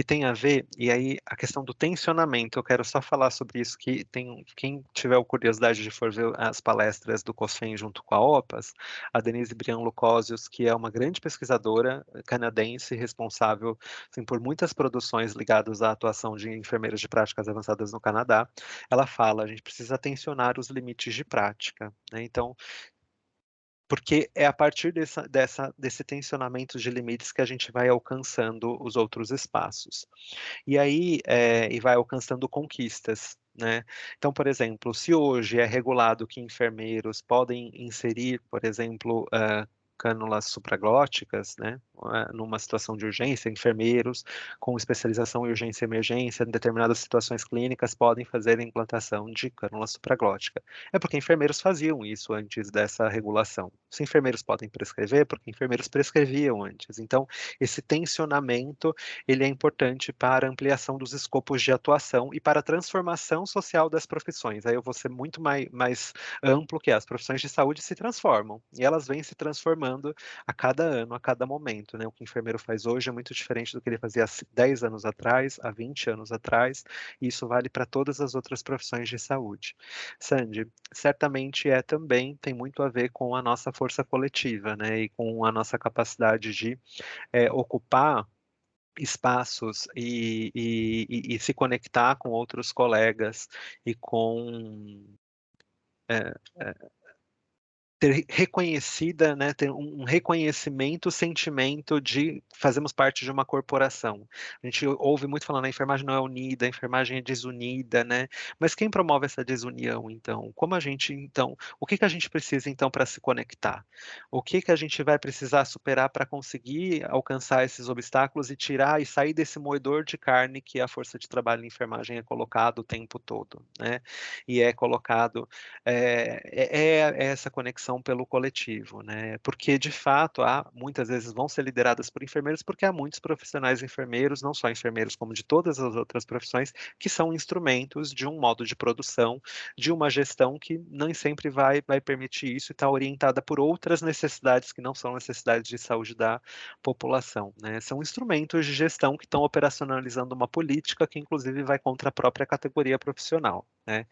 S2: tem a ver e aí a questão do tensionamento, eu quero só falar sobre isso, que tem quem tiver curiosidade de for ver as palestras do COSFEM junto com a OPAS, a Denise Briand Lucosius, que é uma grande pesquisadora canadense responsável, assim, por muitas produções ligadas à atuação de enfermeiras de práticas avançadas no Canadá, ela fala: "A gente precisa tensionar os limites de prática", né, então porque é a partir desse tensionamento de limites que a gente vai alcançando os outros espaços. E aí, e vai alcançando conquistas, né. Então, por exemplo, se hoje é regulado que enfermeiros podem inserir, por exemplo, cânulas supraglóticas, né, numa situação de urgência, enfermeiros com especialização em urgência e emergência, em determinadas situações clínicas, podem fazer a implantação de cânula supraglótica. É porque enfermeiros faziam isso antes dessa regulação. Se enfermeiros podem prescrever, porque enfermeiros prescreviam antes. Então, esse tensionamento ele é importante para a ampliação dos escopos de atuação e para a transformação social das profissões. Aí eu vou ser muito mais amplo, que é as profissões de saúde se transformam, e elas vêm se transformando a cada ano, a cada momento, né. O que o enfermeiro faz hoje é muito diferente do que ele fazia há 10 anos atrás, há 20 anos atrás, e isso vale para todas as outras profissões de saúde. Sandy, certamente também tem muito a ver com a nossa força coletiva, né, e com a nossa capacidade de, ocupar espaços e se conectar com outros colegas e com, eh ter reconhecida, né, ter um reconhecimento, sentimento de fazemos parte de uma corporação. A gente ouve muito falando: "A enfermagem não é unida, a enfermagem é desunida", né, mas quem promove essa desunião então? Como a gente então o que que a gente precisa então para se conectar? O que que a gente vai precisar superar para conseguir alcançar esses obstáculos e tirar e sair desse moedor de carne que a força de trabalho em enfermagem é colocado o tempo todo, né, e é colocado é essa conexão pelo coletivo, né, porque de fato há muitas vezes vão ser lideradas por enfermeiros, porque há muitos profissionais enfermeiros, não só enfermeiros como de todas as outras profissões, que são instrumentos de um modo de produção, de uma gestão que nem sempre vai permitir isso e está orientada por outras necessidades que não são necessidades de saúde da população, né. São instrumentos de gestão que estão operacionalizando uma política que inclusive vai contra a própria categoria profissional, né.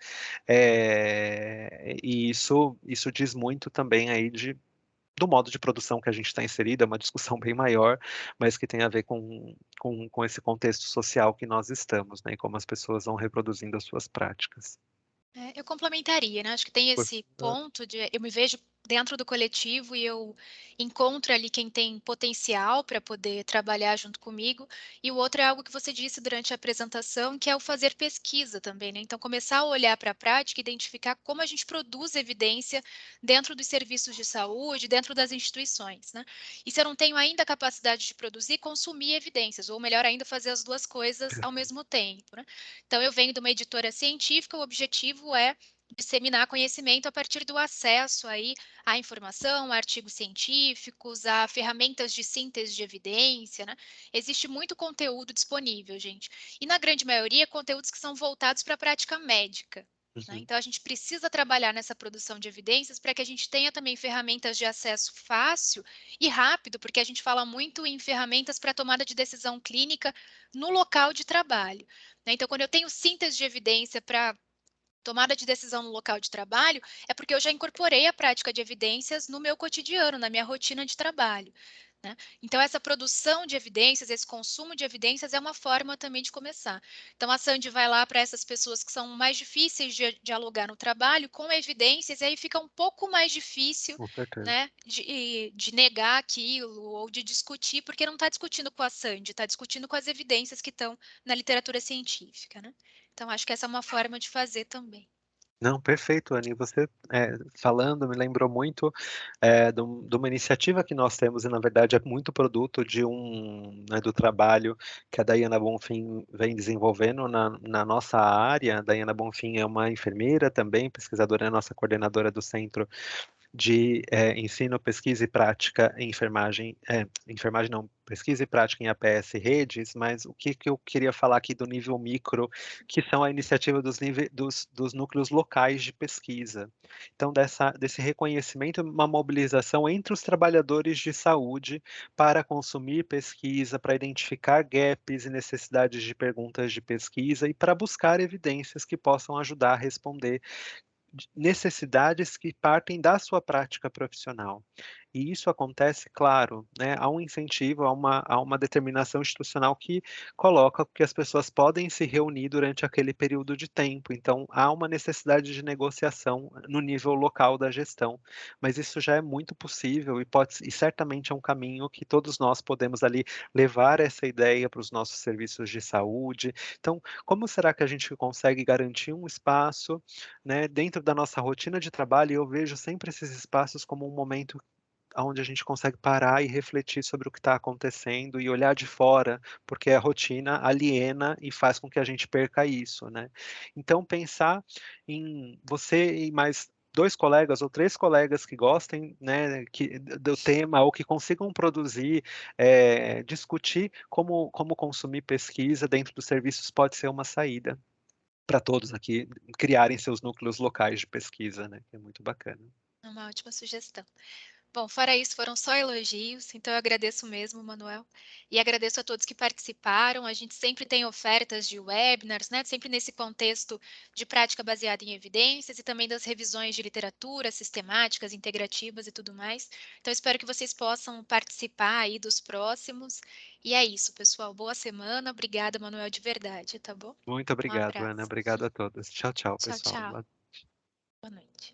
S2: E isso diz muito também aí do modo de produção que a gente está inserido, é uma discussão bem maior, mas que tem a ver com esse contexto social que nós estamos, né, e como as pessoas vão reproduzindo as suas práticas.
S1: Eu complementaria, né, acho que tem
S2: Por
S1: esse ponto de eu me vejo dentro do coletivo e eu encontro ali quem tem potencial para poder trabalhar junto comigo, e o outro é algo que você disse durante a apresentação, que é o fazer pesquisa também, né, então começar a olhar para a prática, identificar como a gente produz evidência dentro dos serviços de saúde, dentro das instituições, né. E se eu não tenho ainda a capacidade de produzir, consumir evidências, ou melhor ainda, fazer as 2 coisas ao mesmo tempo, né. Então eu venho de uma editora científica, o objetivo é disseminar conhecimento a partir do acesso aí à informação, a artigos científicos, a ferramentas de síntese de evidência, né. Existe muito conteúdo disponível, gente. E na grande maioria, conteúdos que são voltados para a prática médica, né.
S2: uhum,
S1: Então a gente precisa trabalhar nessa produção de evidências para que a gente tenha também ferramentas de acesso fácil e rápido, porque a gente fala muito em ferramentas para tomada de decisão clínica no local de trabalho, né. Então quando eu tenho síntese de evidência para tomada de decisão no local de trabalho, é porque eu já incorporei a prática de evidências no meu cotidiano, na minha rotina de trabalho. né. Então essa produção de evidências, esse consumo de evidências é uma forma também de começar. Então a Sandy vai lá para essas pessoas que são mais difíceis de dialogar no trabalho com evidências, e aí fica um pouco mais difícil,
S2: Com certeza.
S1: né, de negar aquilo ou de discutir, porque não está discutindo com a Sandy, está discutindo com as evidências que estão na literatura científica, né. Então acho que essa é uma forma de fazer também.
S2: Não, perfeito, Anny. Você, falando me lembrou muito, de uma iniciativa que nós temos e na verdade é muito produto de né, do trabalho que a Diana Bonfim vem desenvolvendo na nossa área. A Diana Bonfim é uma enfermeira também, pesquisadora, é nossa coordenadora do Centro de ensino, pesquisa e prática em enfermagem, enfermagem não, pesquisa e prática em APS redes, mas o que eu queria falar aqui do nível micro, que são a iniciativa dos núcleos locais de pesquisa. Então, desse reconhecimento, uma mobilização entre os trabalhadores de saúde para consumir pesquisa, para identificar gaps e necessidades de perguntas de pesquisa e para buscar evidências que possam ajudar a responder de necessidades que partem da sua prática profissional. E isso acontece, claro, né, há um incentivo, há uma determinação institucional que coloca que as pessoas podem se reunir durante aquele período de tempo, então há uma necessidade de negociação no nível local da gestão, mas isso já é muito possível e certamente é um caminho que todos nós podemos ali levar essa ideia para os nossos serviços de saúde. Então, como será que a gente consegue garantir um espaço, né, dentro da nossa rotina de trabalho? Eu vejo sempre esses espaços como um momento onde a gente consegue parar e refletir sobre o que está acontecendo e olhar de fora, porque a rotina aliena e faz com que a gente perca isso, né. Então pensar em você e mais 2 colegas ou 3 colegas que gostem, né, do tema ou que consigam produzir, discutir como consumir pesquisa dentro dos serviços pode ser uma saída para todos aqui criarem seus núcleos locais de pesquisa, né, que é muito bacana.
S1: É uma ótima sugestão. Bom, fora isso, foram só elogios, então eu agradeço mesmo, Manuel, e agradeço a todos que participaram. A gente sempre tem ofertas de webinars, né, sempre nesse contexto de prática baseada em evidências e também das revisões de literatura, sistemáticas, integrativas e tudo mais. Então espero que vocês possam participar aí dos próximos. E é isso, pessoal. Boa semana. Obrigada, Manuel, de verdade, tá bom?
S2: Muito
S1: Um
S2: obrigado, Ana.
S1: abraço.
S2: Obrigado a todos. Tchau, tchau,
S1: Tchau,
S2: pessoal.
S1: tchau. Boa noite.